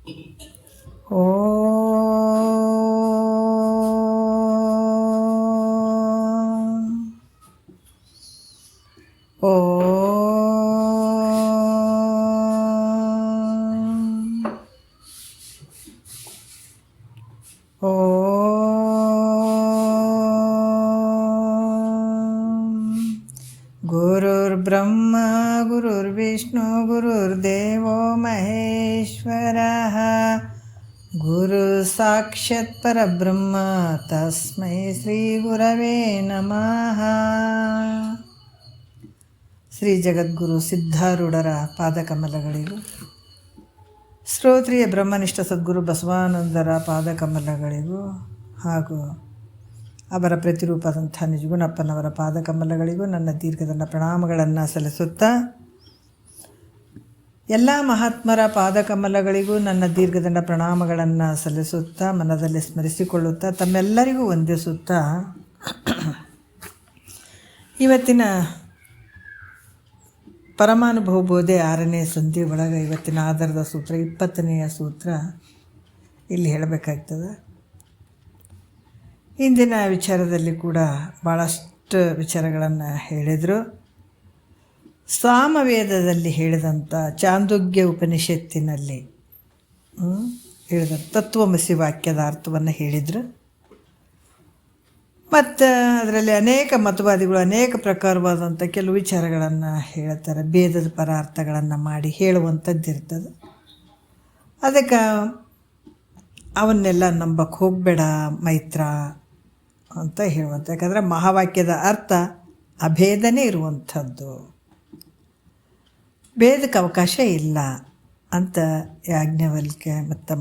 ಗುರುರ್ಬ್ರಹ್ಮ ಗುರುರ್ವಿಷ್ಣು ಗುರುರ್ದೇವೋ ಮಹೇಶ್ವರಃ ಗುರು ಸಾಕ್ಷಾತ್ ಪರಬ್ರಹ್ಮ ತಸ್ಮೈ ಶ್ರೀ ಗುರವೇ ನಮಃ. ಶ್ರೀ ಜಗದ್ಗುರು ಸಿದ್ಧಾರೂಢರ ಪಾದಕಮಲಗಳಿಗೂ, ಶ್ರೋತ್ರಿಯ ಬ್ರಹ್ಮನಿಷ್ಠ ಸದ್ಗುರು ಬಸವಾನಂದರ ಪಾದಕಮಲಗಳಿಗೂ ಹಾಗೂ ಅವರ ಪ್ರತಿರೂಪದಂಥ ನಿಜಗುಣಪ್ಪನವರ ಪಾದಕಮಲಗಳಿಗೂ ನನ್ನ ದೀರ್ಘದಂಡ ಪ್ರಣಾಮಗಳನ್ನು ಸಲ್ಲಿಸುತ್ತಾ, ಎಲ್ಲ ಮಹಾತ್ಮರ ಪಾದಕಮಲಗಳಿಗೂ ನನ್ನ ದೀರ್ಘದಂಡ ಪ್ರಣಾಮಗಳನ್ನು ಸಲ್ಲಿಸುತ್ತಾ, ಮನದಲ್ಲಿ ಸ್ಮರಿಸಿಕೊಳ್ಳುತ್ತಾ, ತಮ್ಮೆಲ್ಲರಿಗೂ ವಂದಿಸುತ್ತಾ, ಇವತ್ತಿನ ಪರಮಾನುಭವ ಬೋಧೆ 6ನೇ ಸಂಧಿ ಒಳಗೆ ಇವತ್ತಿನ ಆಧಾರದ ಸೂತ್ರ 20ನೆಯ ಸೂತ್ರ ಇಲ್ಲಿ ಹೇಳಬೇಕಾಗ್ತದೆ. ಇಂದಿನ ವಿಚಾರದಲ್ಲಿ ಕೂಡ ಭಾಳಷ್ಟು ವಿಚಾರಗಳನ್ನು ಹೇಳಿದರು. ಸಾಮವೇದದಲ್ಲಿ ಹೇಳಿದಂಥ ಚಾಂದೋಗ್ಯ ಉಪನಿಷತ್ತಿನಲ್ಲಿ ಹೇಳಿದ ತತ್ವಮಸಿ ವಾಕ್ಯದ ಅರ್ಥವನ್ನು ಹೇಳಿದರು. ಮತ್ತು ಅದರಲ್ಲಿ ಅನೇಕ ಮತವಾದಿಗಳು ಅನೇಕ ಪ್ರಕಾರವಾದಂಥ ಕೆಲವು ವಿಚಾರಗಳನ್ನು ಹೇಳ್ತಾರೆ. ಭೇದದ ಪರಾರ್ಥಗಳನ್ನು ಮಾಡಿ ಹೇಳುವಂಥದ್ದಿರ್ತದೆ. ಅದಕ್ಕೆ ಅವನ್ನೆಲ್ಲ ನಂಬಕ್ಕೆ ಹೋಗಬೇಡ ಮೈತ್ರ ಅಂತ ಹೇಳುವಂಥ, ಯಾಕಂದರೆ ಮಹಾವಾಕ್ಯದ ಅರ್ಥ ಅಭೇದನೇ ಇರುವಂಥದ್ದು, ಭೇದಕ್ಕೆ ಅವಕಾಶ ಇಲ್ಲ ಅಂತ ಯಾಜ್ಞವಲ್ಕ್ಯ ಮತ್ತು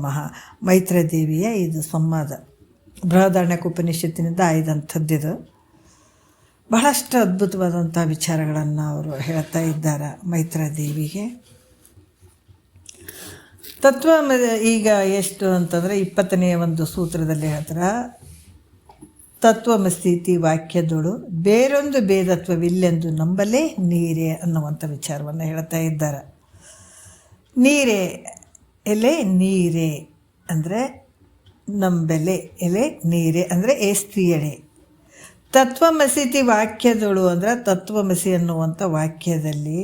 ಮೈತ್ರದೇವಿಯ ಇದು ಸಂವಾದ ಬೃಹದಾರಣ್ಯಕ ಉಪನಿಷತ್ತಿನಿಂದ ಆಯ್ದಂಥದ್ದಿದು. ಬಹಳಷ್ಟು ಅದ್ಭುತವಾದಂಥ ವಿಚಾರಗಳನ್ನು ಅವರು ಹೇಳ್ತಾ ಇದ್ದಾರೆ ಮೈತ್ರದೇವಿಗೆ. ತತ್ವ ಈಗ ಎಷ್ಟು ಅಂತಂದರೆ 20ನೆಯ ಒಂದು ಸೂತ್ರದಲ್ಲಿ ಹೇಳ್ತಾರೆ, ತತ್ವಮಸ್ಥಿತಿ ವಾಕ್ಯದೊಳು ಬೇರೊಂದು ಭೇದತ್ವವಿಲ್ಲೆಂದು ನಂಬಲೇ ನೀರೇ ಅನ್ನುವಂಥ ವಿಚಾರವನ್ನು ಹೇಳ್ತಾ ಇದ್ದಾರೆ. ನೀರೇ ಎಲೆ ನೀರೇ ಅಂದರೆ ನಂಬಲೆ, ಎಲೆ ನೀರೇ ಅಂದರೆ ಏಸ್ತ್ರೀಯಡೆ. ತತ್ವಮಸಿತಿ ವಾಕ್ಯದೊಳು ಅಂದರೆ ತತ್ವಮಸಿ ಅನ್ನುವಂಥ ವಾಕ್ಯದಲ್ಲಿ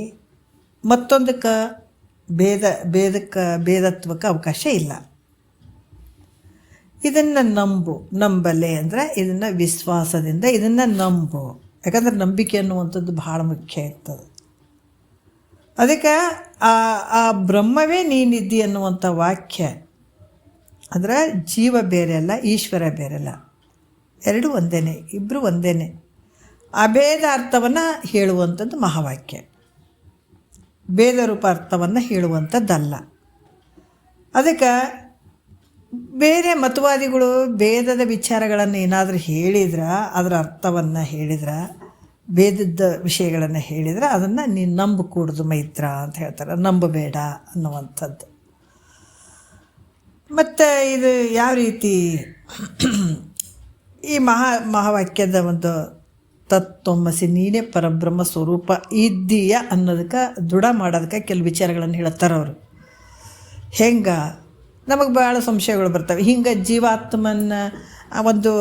ಮತ್ತೊಂದಕ್ಕೆ ಭೇದತ್ವಕ್ಕೆ ಅವಕಾಶ ಇಲ್ಲ. ಇದನ್ನು ನಂಬಲೆ ಅಂದರೆ ಇದನ್ನು ವಿಶ್ವಾಸದಿಂದ ಇದನ್ನು ನಂಬು. ಯಾಕಂದರೆ ನಂಬಿಕೆ ಅನ್ನುವಂಥದ್ದು ಭಾಳ ಮುಖ್ಯ ಇರ್ತದೆ. ಅದಕ್ಕೆ ಆ ಬ್ರಹ್ಮವೇ ನೀನಿದ್ದಿ ಅನ್ನುವಂಥ ವಾಕ್ಯ ಅಂದರೆ ಜೀವ ಬೇರೆ ಅಲ್ಲ, ಈಶ್ವರ ಬೇರೆ ಅಲ್ಲ, ಎರಡೂ ಒಂದೇ, ಇಬ್ಬರು ಒಂದೇ. ಅಭೇದ ಅರ್ಥವನ್ನು ಹೇಳುವಂಥದ್ದು ಮಹಾವಾಕ್ಯ, ಭೇದ ರೂಪ ಅರ್ಥವನ್ನು ಹೇಳುವಂಥದ್ದಲ್ಲ. ಅದಕ್ಕೆ ಬೇರೆ ಮತವಾದಿಗಳು ಭೇದದ ವಿಚಾರಗಳನ್ನು ಏನಾದರೂ ಹೇಳಿದ್ರೆ, ಅದರ ಅರ್ಥವನ್ನು ಹೇಳಿದ್ರೆ, ಭೇದದ ವಿಷಯಗಳನ್ನು ಹೇಳಿದ್ರೆ ಅದನ್ನು ನೀನು ನಂಬಕೂಡ್ದು ಮೈತ್ರ ಅಂತ ಹೇಳ್ತಾರೆ, ನಂಬಬೇಡ ಅನ್ನುವಂಥದ್ದು. ಮತ್ತು ಇದು ಯಾವ ರೀತಿ ಈ ಮಹಾವಾಕ್ಯದ ಒಂದು ತತ್ವಮಸಿ ನೀನೇ ಪರಬ್ರಹ್ಮ ಸ್ವರೂಪ ಇದ್ದೀಯ ಅನ್ನೋದಕ್ಕೆ ದೃಢ ಮಾಡೋದಕ್ಕೆ ಕೆಲವು ವಿಚಾರಗಳನ್ನು ಹೇಳ್ತಾರೆ ಅವರು. ಹೆಂಗೆ ನಮಗೆ ಭಾಳ ಸಂಶಯಗಳು ಬರ್ತವೆ. ಹಿಂಗೆ ಜೀವಾತ್ಮನ ಒಂದು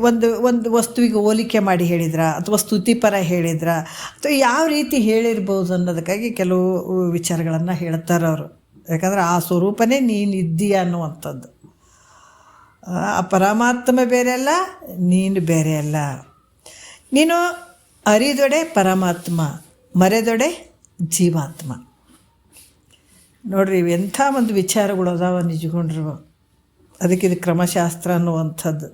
ಒಂದು ಒಂದು ವಸ್ತುವಿಗೆ ಹೋಲಿಕೆ ಮಾಡಿ ಹೇಳಿದ್ರ ಅಥವಾ ಸ್ತುತಿಪರ ಹೇಳಿದ್ರ ಅಥವಾ ಯಾವ ರೀತಿ ಹೇಳಿರ್ಬೋದು ಅನ್ನೋದಕ್ಕಾಗಿ ಕೆಲವು ವಿಚಾರಗಳನ್ನು ಹೇಳ್ತಾರೆ ಅವರು. ಯಾಕಂದರೆ ಆ ಸ್ವರೂಪನೇ ನೀನು ಇದ್ದೀಯ ಅನ್ನುವಂಥದ್ದು. ಆ ಪರಮಾತ್ಮ ಬೇರೆ ಅಲ್ಲ, ನೀನು ಬೇರೆ ಅಲ್ಲ. ನೀನು ಅರಿದೊಡೆ ಪರಮಾತ್ಮ, ಮರೆದೊಡೆ ಜೀವಾತ್ಮ. ನೋಡ್ರಿ, ಎಂಥ ಒಂದು ವಿಚಾರಗಳು ಅದಾವ ನಿಜಗೊಂಡ್ರು. ಅದಕ್ಕೆ ಇದು ಕ್ರಮಶಾಸ್ತ್ರ ಅನ್ನುವಂಥದ್ದು.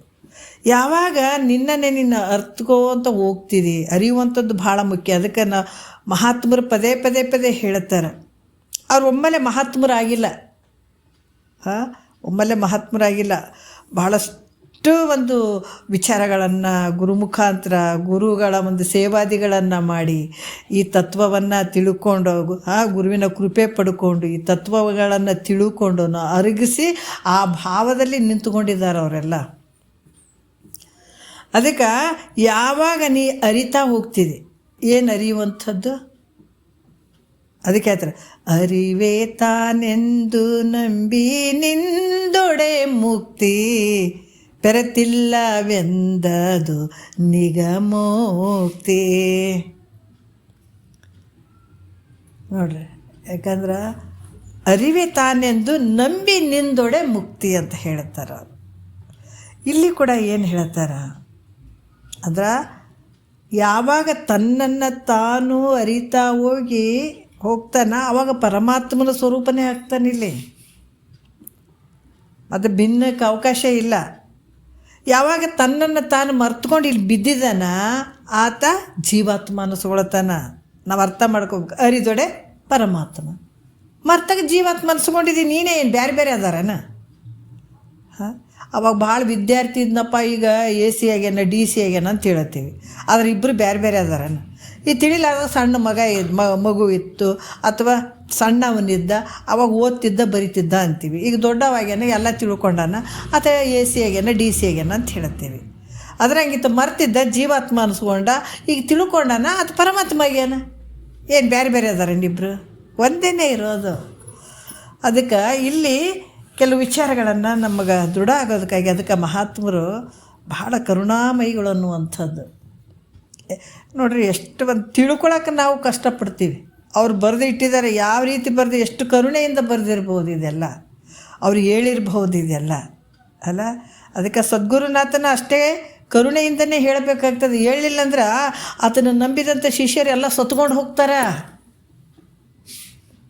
ಯಾವಾಗ ನಿನ್ನನ್ನೇ ನಿನ್ನ ಅರ್ಥಕೋಂತ ಹೋಗ್ತಿದಿ, ಅರಿಯುವಂಥದ್ದು ಭಾಳ ಮುಖ್ಯ. ಅದಕ್ಕೆ ಮಹಾತ್ಮರು ಪದೇ ಪದೇ ಪದೇ ಹೇಳ್ತಾರೆ. ಅವ್ರು ಒಮ್ಮೆಲೆ ಮಹಾತ್ಮರಾಗಿಲ್ಲ, ಒಮ್ಮೆಲೆ ಮಹಾತ್ಮರಾಗಿಲ್ಲ. ಬಹಳಷ್ಟು ಒಂದು ವಿಚಾರಗಳನ್ನು ಗುರುಮುಖಾಂತರ ಗುರುಗಳ ಒಂದು ಸೇವಾದಿಗಳನ್ನು ಮಾಡಿ ಈ ತತ್ವವನ್ನು ತಿಳ್ಕೊಂಡು, ಗುರುವಿನ ಕೃಪೆ ಪಡ್ಕೊಂಡು ಈ ತತ್ವಗಳನ್ನು ತಿಳ್ಕೊಂಡು ಅರಗಿಸಿ ಆ ಭಾವದಲ್ಲಿ ನಿಂತುಕೊಂಡಿದ್ದಾರೆ ಅವರೆಲ್ಲ. ಅದಕ್ಕೆ ಯಾವಾಗ ನೀ ಅರಿತಾ ಹೋಗ್ತಿದೆ, ಏನು ಅರಿಯುವಂಥದ್ದು ಅದಕ್ಕೆ ಹೇಳ್ತಾರೆ, ಅರಿವೇ ತಾನೆಂದು ನಂಬಿ ನಿಂದೊಡೆ ಮುಕ್ತಿ ಪೆರತಿಲ್ಲವೆಂದದು ನಿಗಮೋಕ್ತಿ. ನೋಡ್ರಿ, ಯಾಕಂದ್ರೆ ಅರಿವೇ ತಾನೆಂದು ನಂಬಿ ನಿಂದೊಡೆ ಮುಕ್ತಿ ಅಂತ ಹೇಳ್ತಾರೆ. ಇಲ್ಲಿ ಕೂಡ ಏನು ಹೇಳ್ತಾರೆ ಅಂದ್ರೆ, ಯಾವಾಗ ತನ್ನನ್ನು ತಾನು ಅರಿತಾ ಹೋಗ್ತಾನ ಅವಾಗ ಪರಮಾತ್ಮನ ಸ್ವರೂಪನೇ ಆಗ್ತಾನಿಲ್ಲಿ. ಅದು ಭಿನ್ನಕ್ಕೆ ಅವಕಾಶ ಇಲ್ಲ. ಯಾವಾಗ ತನ್ನನ್ನು ತಾನು ಮರ್ತ್ಕೊಂಡು ಇಲ್ಲಿ ಬಿದ್ದಿದ್ದಾನ ಆತ ಜೀವಾತ್ಮ ಅನಿಸ್ಕೊಳ್ತಾನ. ನಾವು ಅರ್ಥ ಮಾಡ್ಕೋಬೇಕು, ಅರಿದೊಡೆ ಪರಮಾತ್ಮ, ಮರ್ತಾಗ ಜೀವಾತ್ಮ ಅನಿಸ್ಕೊಂಡಿದ್ದೀನಿ, ನೀನೇ ಏನು ಬೇರೆ ಬೇರೆ ಅದಾರನ? ಹಾಂ, ಅವಾಗ ಭಾಳ ವಿದ್ಯಾರ್ಥಿ ಇದ್ನಪ್ಪ, ಈಗ AC ಆಗ್ಯಾನ DC ಆಗ್ಯಾನ ಅಂತ ಹೇಳ್ತೀವಿ, ಆದರೆ ಇಬ್ಬರು ಬೇರೆ ಬೇರೆ ಅದಾರನ. ಈ ತಿಳಿಲಾದ ಸಣ್ಣ ಮಗು ಇತ್ತು ಅಥವಾ ಸಣ್ಣವನಿದ್ದ, ಅವಾಗ ಓದ್ತಿದ್ದ ಬರಿತಿದ್ದ ಅಂತೀವಿ. ಈಗ ದೊಡ್ಡವಾಗ್ಯಾನ, ಎಲ್ಲ ತಿಳ್ಕೊಂಡಾನ, ಅಥವಾ AC ಆಗ್ಯಾನ DC ಆಗ್ಯಾನ ಅಂತ ಹೇಳ್ತೀವಿ. ಅದ್ರಂಗಿತ್ತು ಮರ್ತಿದ್ದ ಜೀವಾತ್ಮ ಅನಿಸ್ಕೊಂಡ, ಈಗ ತಿಳ್ಕೊಂಡಾನ ಅದು ಪರಮಾತ್ಮ ಆಗ್ಯಾನ. ಏನು ಬೇರೆ ಬೇರೆ ಅದಾರೇನಿಬ್ರು? ಒಂದೇ ಇರೋದು. ಅದಕ್ಕೆ ಇಲ್ಲಿ ಕೆಲವು ವಿಚಾರಗಳನ್ನು ನಮಗೆ ದೃಢ ಆಗೋದಕ್ಕಾಗಿ ಅದಕ್ಕೆ ಮಹಾತ್ಮರು ಬಹಳ ಕರುಣಾಮಯಿಗಳು ಅನ್ನುವಂಥದ್ದು. ನೋಡ್ರಿ, ಎಷ್ಟು ಒಂದು ತಿಳ್ಕೊಳಕ್ಕೆ ನಾವು ಕಷ್ಟಪಡ್ತೀವಿ. ಅವ್ರು ಬರೆದು ಇಟ್ಟಿದ್ದಾರೆ, ಯಾವ ರೀತಿ ಬರೆದು, ಎಷ್ಟು ಕರುಣೆಯಿಂದ ಬರೆದಿರ್ಬೋದು ಇದೆಲ್ಲ, ಅವ್ರು ಹೇಳಿರ್ಬೋದು ಇದೆಲ್ಲ ಅಲ್ಲ. ಅದಕ್ಕೆ ಸದ್ಗುರುನಾಥನ ಅಷ್ಟೇ ಕರುಣೆಯಿಂದನೇ ಹೇಳಬೇಕಾಗ್ತದೆ. ಹೇಳಿಲ್ಲ ಅಂದ್ರೆ ಆತನ ನಂಬಿದಂಥ ಶಿಷ್ಯರೆಲ್ಲ ಸತ್ಕೊಂಡು ಹೋಗ್ತಾರೆ.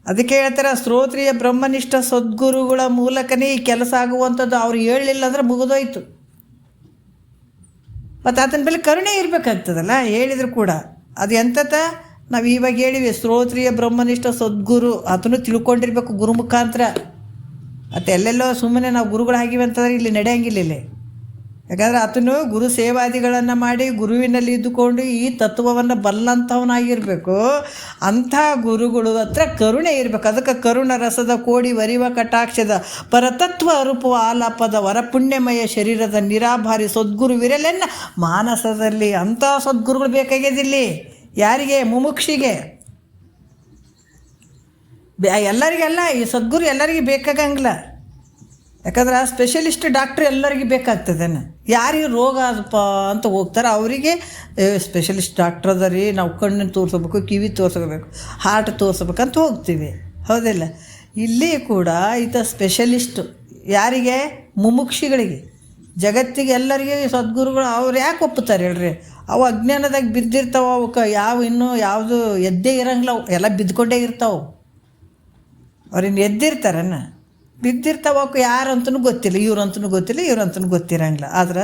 ಅದಕ್ಕೆ ಹೇಳ್ತಾರೆ, ಶ್ರೋತ್ರಿಯ ಬ್ರಹ್ಮನಿಷ್ಠ ಸದ್ಗುರುಗಳ ಮೂಲಕನೇ ಈ ಕೆಲಸ ಆಗುವಂಥದ್ದು. ಅವ್ರು ಹೇಳಲಿಲ್ಲ ಅಂದ್ರೆ ಮುಗಿದೋಯ್ತು. ಮತ್ತು ಆತನ ಮೇಲೆ ಕರುಣೆ ಇರಬೇಕಾಗ್ತದಲ್ಲ, ಹೇಳಿದ್ರು ಕೂಡ. ಅದು ಎಂಥತ ನಾವು ಇವಾಗ ಹೇಳಿವಿ, ಶ್ರೋತ್ರಿಯ ಬ್ರಹ್ಮನಿಷ್ಠ ಸದ್ಗುರು, ಆತನು ತಿಳ್ಕೊಂಡಿರ್ಬೇಕು ಗುರು ಮುಖಾಂತರ. ಮತ್ತು ಎಲ್ಲೆಲ್ಲೋ ಸುಮ್ಮನೆ ನಾವು ಗುರುಗಳಾಗಿವೆ ಅಂತಂದ್ರೆ ಇಲ್ಲಿ ನಡೆಯಂಗಿಲ್ಲ ಇಲ್ಲಿ. ಯಾಕಂದರೆ ಆತನು ಗುರು ಸೇವಾದಿಗಳನ್ನು ಮಾಡಿ ಗುರುವಿನಲ್ಲಿ ಇದ್ದುಕೊಂಡು ಈ ತತ್ವವನ್ನು ಬಲ್ಲಂಥವನಾಗಿರಬೇಕು. ಅಂಥ ಗುರುಗಳು ಹತ್ರ ಕರುಣೆ ಇರಬೇಕು. ಅದಕ್ಕೆ ಕರುಣ ರಸದ ಕೋಡಿ ವರಿವ ಕಟಾಕ್ಷದ ಪರತತ್ವ ಅರುಪುವ ಆಲಾಪದ ವರಪುಣ್ಯಮಯ ಶರೀರದ ನಿರಾಭಾರಿ ಸದ್ಗುರು ವಿರಲೆನ್ನ ಮಾನಸದಲ್ಲಿ. ಅಂಥ ಸದ್ಗುರುಗಳು ಬೇಕಾಗ್ಯದಿಲ್ಲಿ. ಯಾರಿಗೆ? ಮುಮುಕ್ಷಿಗೆ. ಎಲ್ಲರಿಗೆಲ್ಲ ಈ ಸದ್ಗುರು ಎಲ್ಲರಿಗೆ ಬೇಕಾಗಂಗಿಲ್ಲ. ಯಾಕಂದ್ರೆ ಸ್ಪೆಷಲಿಸ್ಟ್ ಡಾಕ್ಟ್ರ್ ಎಲ್ಲರಿಗೂ ಬೇಕಾಗ್ತದೇನು. ಯಾರಿಗೆ ರೋಗ ಅದಪ್ಪ ಅಂತ ಹೋಗ್ತಾರೆ ಅವರಿಗೆ ಸ್ಪೆಷಲಿಸ್ಟ್ ಡಾಕ್ಟ್ರ್ ಅದ ರೀ, ನಾವು ಕಣ್ಣನ್ನು ತೋರಿಸ್ಬೇಕು, ಕಿವಿ ತೋರಿಸ್ಬೇಕು, ಹಾರ್ಟ್ ತೋರಿಸ್ಬೇಕಂತ ಹೋಗ್ತೀವಿ, ಹೌದಿಲ್ಲ? ಇಲ್ಲಿ ಕೂಡ ಈತ ಸ್ಪೆಷಲಿಸ್ಟು. ಯಾರಿಗೆ? ಮುಮುಕ್ಷಿಗಳಿಗೆ. ಜಗತ್ತಿಗೆ ಎಲ್ಲರಿಗೆ ಸದ್ಗುರುಗಳು ಅವ್ರು ಯಾಕೆ ಒಪ್ಪುತ್ತಾರೆ ಹೇಳ್ರಿ? ಅವು ಅಜ್ಞಾನದಾಗ ಬಿದ್ದಿರ್ತಾವೆ. ಅವಕ್ಕೆ ಇನ್ನೂ ಯಾವುದು ಎದ್ದೇ ಇರಂಗಿಲ್ಲ, ಎಲ್ಲ ಬಿದ್ದುಕೊಂಡೇ ಇರ್ತಾವೆ. ಅವ್ರಿನ್ನು ಎದ್ದಿರ್ತಾರನ್ನ, ಬಿದ್ದಿರ್ತಾವಕ್ಕೆ ಯಾರಂತೂ ಗೊತ್ತಿಲ್ಲ, ಇವ್ರಂತೂ ಗೊತ್ತಿಲ್ಲ, ಇವ್ರಂತೂ ಗೊತ್ತಿರಂಗಿಲ್ಲ. ಆದ್ರೆ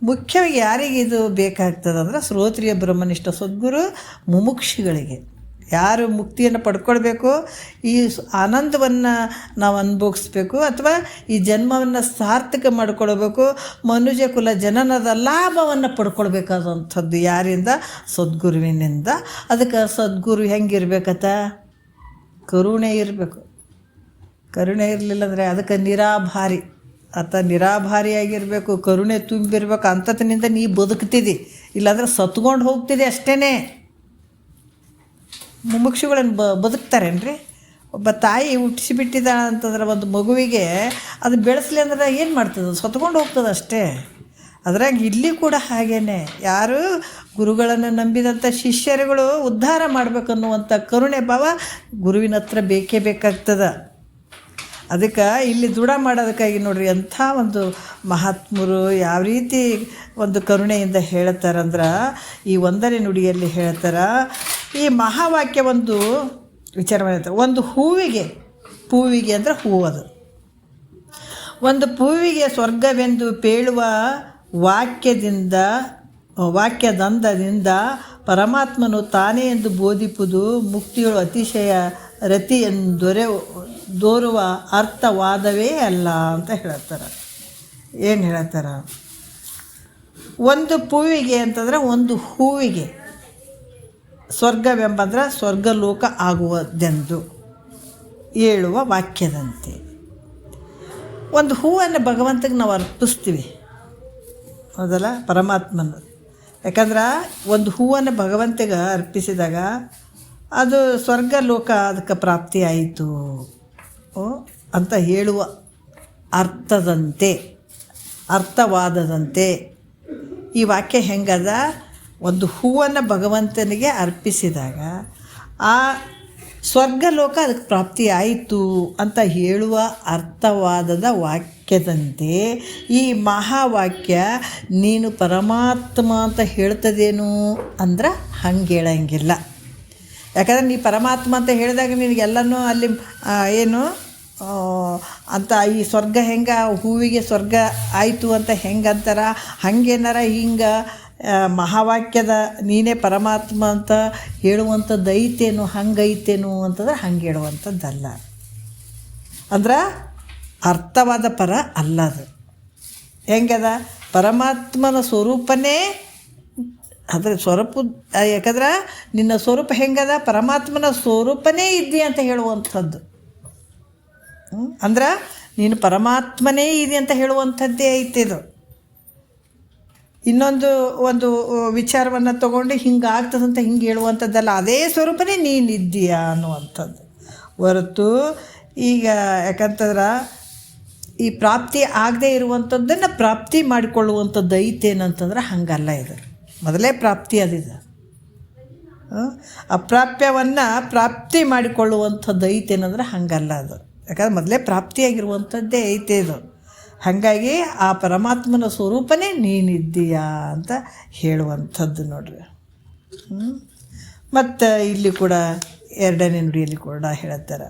ಮುಖ್ಯವಾಗಿ ಯಾರಿಗೆ ಇದು ಬೇಕಾಗ್ತದಂದ್ರೆ ಶ್ರೋತ್ರಿಯ ಬ್ರಹ್ಮನಿಷ್ಠ ಸದ್ಗುರು ಮುಮುಕ್ಷಿಗಳಿಗೆ. ಯಾರು ಮುಕ್ತಿಯನ್ನು ಪಡ್ಕೊಳ್ಬೇಕು, ಈ ಆನಂದವನ್ನು ನಾವು ಅನುಭವಿಸ್ಬೇಕು, ಅಥವಾ ಈ ಜನ್ಮವನ್ನು ಸಾರ್ಥಕ ಮಾಡ್ಕೊಳ್ಬೇಕು, ಮನುಜ ಕುಲ ಜನನದ ಲಾಭವನ್ನು ಪಡ್ಕೊಳ್ಬೇಕಾದಂಥದ್ದು ಯಾರಿಂದ? ಸದ್ಗುರುವಿನಿಂದ. ಅದಕ್ಕೆ ಸದ್ಗುರು ಹೆಂಗಿರ್ಬೇಕತ್ತ? ಕರುಣೆ ಇರಬೇಕು. ಕರುಣೆ ಇರಲಿಲ್ಲ ಅಂದರೆ ಅದಕ್ಕೆ ನಿರಾಭಾರಿ. ನಿರಾಭಾರಿಯಾಗಿರಬೇಕು, ಕರುಣೆ ತುಂಬಿರ್ಬೇಕು. ಅಂಥದ್ನಿಂದ ನೀ ಬದುಕ್ತಿದ್ದಿ, ಇಲ್ಲಾಂದ್ರೆ ಸತ್ಕೊಂಡು ಹೋಗ್ತಿದ್ದೆ ಅಷ್ಟೇ. ಮುಮುಕ್ಷುಗಳನ್ನು ಬದುಕ್ತಾರೇನ್ರಿ? ಒಬ್ಬ ತಾಯಿ ಹುಟ್ಟಿಸಿಬಿಟ್ಟಿದ ಅಂತಂದ್ರೆ ಒಂದು ಮಗುವಿಗೆ ಅದು ಬೆಳೆಸಲಿ ಅಂದ್ರೆ ಏನು ಮಾಡ್ತದೆ? ಸತ್ಕೊಂಡು ಹೋಗ್ತದೆ ಅಷ್ಟೇ. ಅದ್ರಾಗ ಇಲ್ಲಿ ಕೂಡ ಹಾಗೇನೆ, ಯಾರು ಗುರುಗಳನ್ನು ನಂಬಿದಂಥ ಶಿಷ್ಯರುಗಳು ಉದ್ಧಾರ ಮಾಡಬೇಕನ್ನುವಂಥ ಕರುಣೆ ಭಾವ ಗುರುವಿನ ಹತ್ರ ಬೇಕೇ ಬೇಕಾಗ್ತದೆ. ಅದಕ್ಕೆ ಇಲ್ಲಿ ದೃಢ ಮಾಡೋದಕ್ಕಾಗಿ ನೋಡ್ರಿ ಅಂಥ ಒಂದು ಮಹಾತ್ಮರು ಯಾವ ರೀತಿ ಒಂದು ಕರುಣೆಯಿಂದ ಹೇಳ್ತಾರಂದ್ರೆ, ಈ ಒಂದನೇ ನುಡಿಯಲ್ಲಿ ಹೇಳ್ತಾರೆ. ಈ ಮಹಾವಾಕ್ಯ ಒಂದು ವಿಚಾರ ಮಾಡ್ತಾರೆ. ಒಂದು ಪೂವಿಗೆ ಅಂದರೆ ಹೂವು, ಅದು ಒಂದು ಪೂವಿಗೆ ಸ್ವರ್ಗವೆಂದು ಪೇಳುವ ವಾಕ್ಯದಂದದಿಂದ ಪರಮಾತ್ಮನು ತಾನೇ ಎಂದು ಬೋಧಿಪುದು ಮುಕ್ತಿಯು ಅತಿಶಯ ರತಿ ದೋರುವ ಅರ್ಥವಾದವೇ ಅಲ್ಲ ಅಂತ ಹೇಳ್ತಾರೆ. ಏನು ಹೇಳ್ತಾರೆ? ಒಂದು ಪೂವಿಗೆ ಅಂತಂದರೆ ಒಂದು ಹೂವಿಗೆ, ಸ್ವರ್ಗವೆಂಬಂದ್ರೆ ಸ್ವರ್ಗಲೋಕ ಆಗುವುದೆಂದು ಹೇಳುವ ವಾಕ್ಯದಂತೆ. ಒಂದು ಹೂವನ್ನು ಭಗವಂತಗೆ ನಾವು ಅರ್ಪಿಸ್ತೀವಿ, ಹೌದಲ್ಲ? ಪರಮಾತ್ಮನ. ಯಾಕಂದ್ರೆ ಒಂದು ಹೂವನ್ನು ಭಗವಂತಗೆ ಅರ್ಪಿಸಿದಾಗ ಅದು ಸ್ವರ್ಗ ಲೋಕ ಅದಕ್ಕೆ ಪ್ರಾಪ್ತಿ ಆಯಿತು ಅಂತ ಹೇಳುವ ಅರ್ಥದಂತೆ, ಅರ್ಥವಾದದಂತೆ ಈ ವಾಕ್ಯ ಹೆಂಗದ, ಒಂದು ಹೂವನ್ನು ಭಗವಂತನಿಗೆ ಅರ್ಪಿಸಿದಾಗ ಆ ಸ್ವರ್ಗ ಲೋಕ ಅದಕ್ಕೆ ಪ್ರಾಪ್ತಿ ಆಯಿತು ಅಂತ ಹೇಳುವ ಅರ್ಥವಾದದ ವಾಕ್ಯದಂತೆ ಈ ಮಹಾವಾಕ್ಯ ನೀನು ಪರಮಾತ್ಮ ಅಂತ ಹೇಳ್ತದೇನು ಅಂದ್ರೆ ಹಂಗೆ ಹೇಳಂಗಿಲ್ಲ. ಯಾಕಂದರೆ ನೀ ಪರಮಾತ್ಮ ಅಂತ ಹೇಳಿದಾಗ ನಿನಗೆಲ್ಲನೂ ಅಲ್ಲಿ ಏನು ಅಂತ ಈ ಸ್ವರ್ಗ ಹೆಂಗೆ ಹೂವಿಗೆ ಸ್ವರ್ಗ ಆಯಿತು ಅಂತ ಹೆಂಗಂತಾರ, ಹಂಗೇನಾರ ಹಿಂಗೆ ಮಹಾವಾಕ್ಯದ ನೀನೇ ಪರಮಾತ್ಮ ಅಂತ ಹೇಳುವಂಥದ್ದು ಐತೇನು, ಹಂಗೈತೇನು ಅಂತಂದ್ರೆ ಹಂಗೆ ಹೇಳುವಂಥದ್ದಲ್ಲ. ಅಂದ್ರೆ ಅರ್ಥವಾದ ಪರ ಅಲ್ಲ ಅದು. ಹೆಂಗದ ಪರಮಾತ್ಮನ ಸ್ವರೂಪನೇ ಅದ್ರ ಸ್ವರೂಪ, ಯಾಕಂದ್ರೆ ನಿನ್ನ ಸ್ವರೂಪ ಹೆಂಗದ ಪರಮಾತ್ಮನ ಸ್ವರೂಪನೇ ಇದ್ದಿ ಅಂತ ಹೇಳುವಂಥದ್ದು. ಅಂದ್ರೆ ನೀನು ಪರಮಾತ್ಮನೇ ಇದೆ ಅಂತ ಹೇಳುವಂಥದ್ದೇ ಐತಿದು. ಒಂದು ವಿಚಾರವನ್ನು ತಗೊಂಡು ಹಿಂಗೆ ಆಗ್ತದಂತ ಹಿಂಗೆ ಹೇಳುವಂಥದ್ದಲ್ಲ, ಅದೇ ಸ್ವರೂಪನೇ ನೀನಿದ್ದೀಯಾ ಅನ್ನುವಂಥದ್ದು ಹೊರತು ಈಗ ಯಾಕಂತಂದ್ರೆ ಈ ಪ್ರಾಪ್ತಿ ಆಗದೇ ಇರುವಂಥದ್ದನ್ನು ಪ್ರಾಪ್ತಿ ಮಾಡಿಕೊಳ್ಳುವಂಥದ್ದು ಐತೇನಂತಂದ್ರೆ ಹಂಗಲ್ಲ. ಇದು ಮೊದಲೇ ಪ್ರಾಪ್ತಿ ಅದಿದೆ. ಅಪ್ರಾಪ್ಯವನ್ನು ಪ್ರಾಪ್ತಿ ಮಾಡಿಕೊಳ್ಳುವಂಥದ್ದು ಐತೇನಂದ್ರೆ ಹಂಗಲ್ಲ ಅದು. ಯಾಕಂದ್ರೆ ಮೊದಲೇ ಪ್ರಾಪ್ತಿಯಾಗಿರುವಂಥದ್ದೇ ಐತೆ ಇದು. ಹಾಗಾಗಿ ಆ ಪರಮಾತ್ಮನ ಸ್ವರೂಪನೇ ನೀನಿದ್ದೀಯಾ ಅಂತ ಹೇಳುವಂಥದ್ದು ನೋಡ್ರಿ. ಮತ್ತು ಇಲ್ಲಿ ಕೂಡ 2ನೇ ನುಡಿಯಲ್ಲಿ ಕೂಡ ಹೇಳ್ತಾರೆ.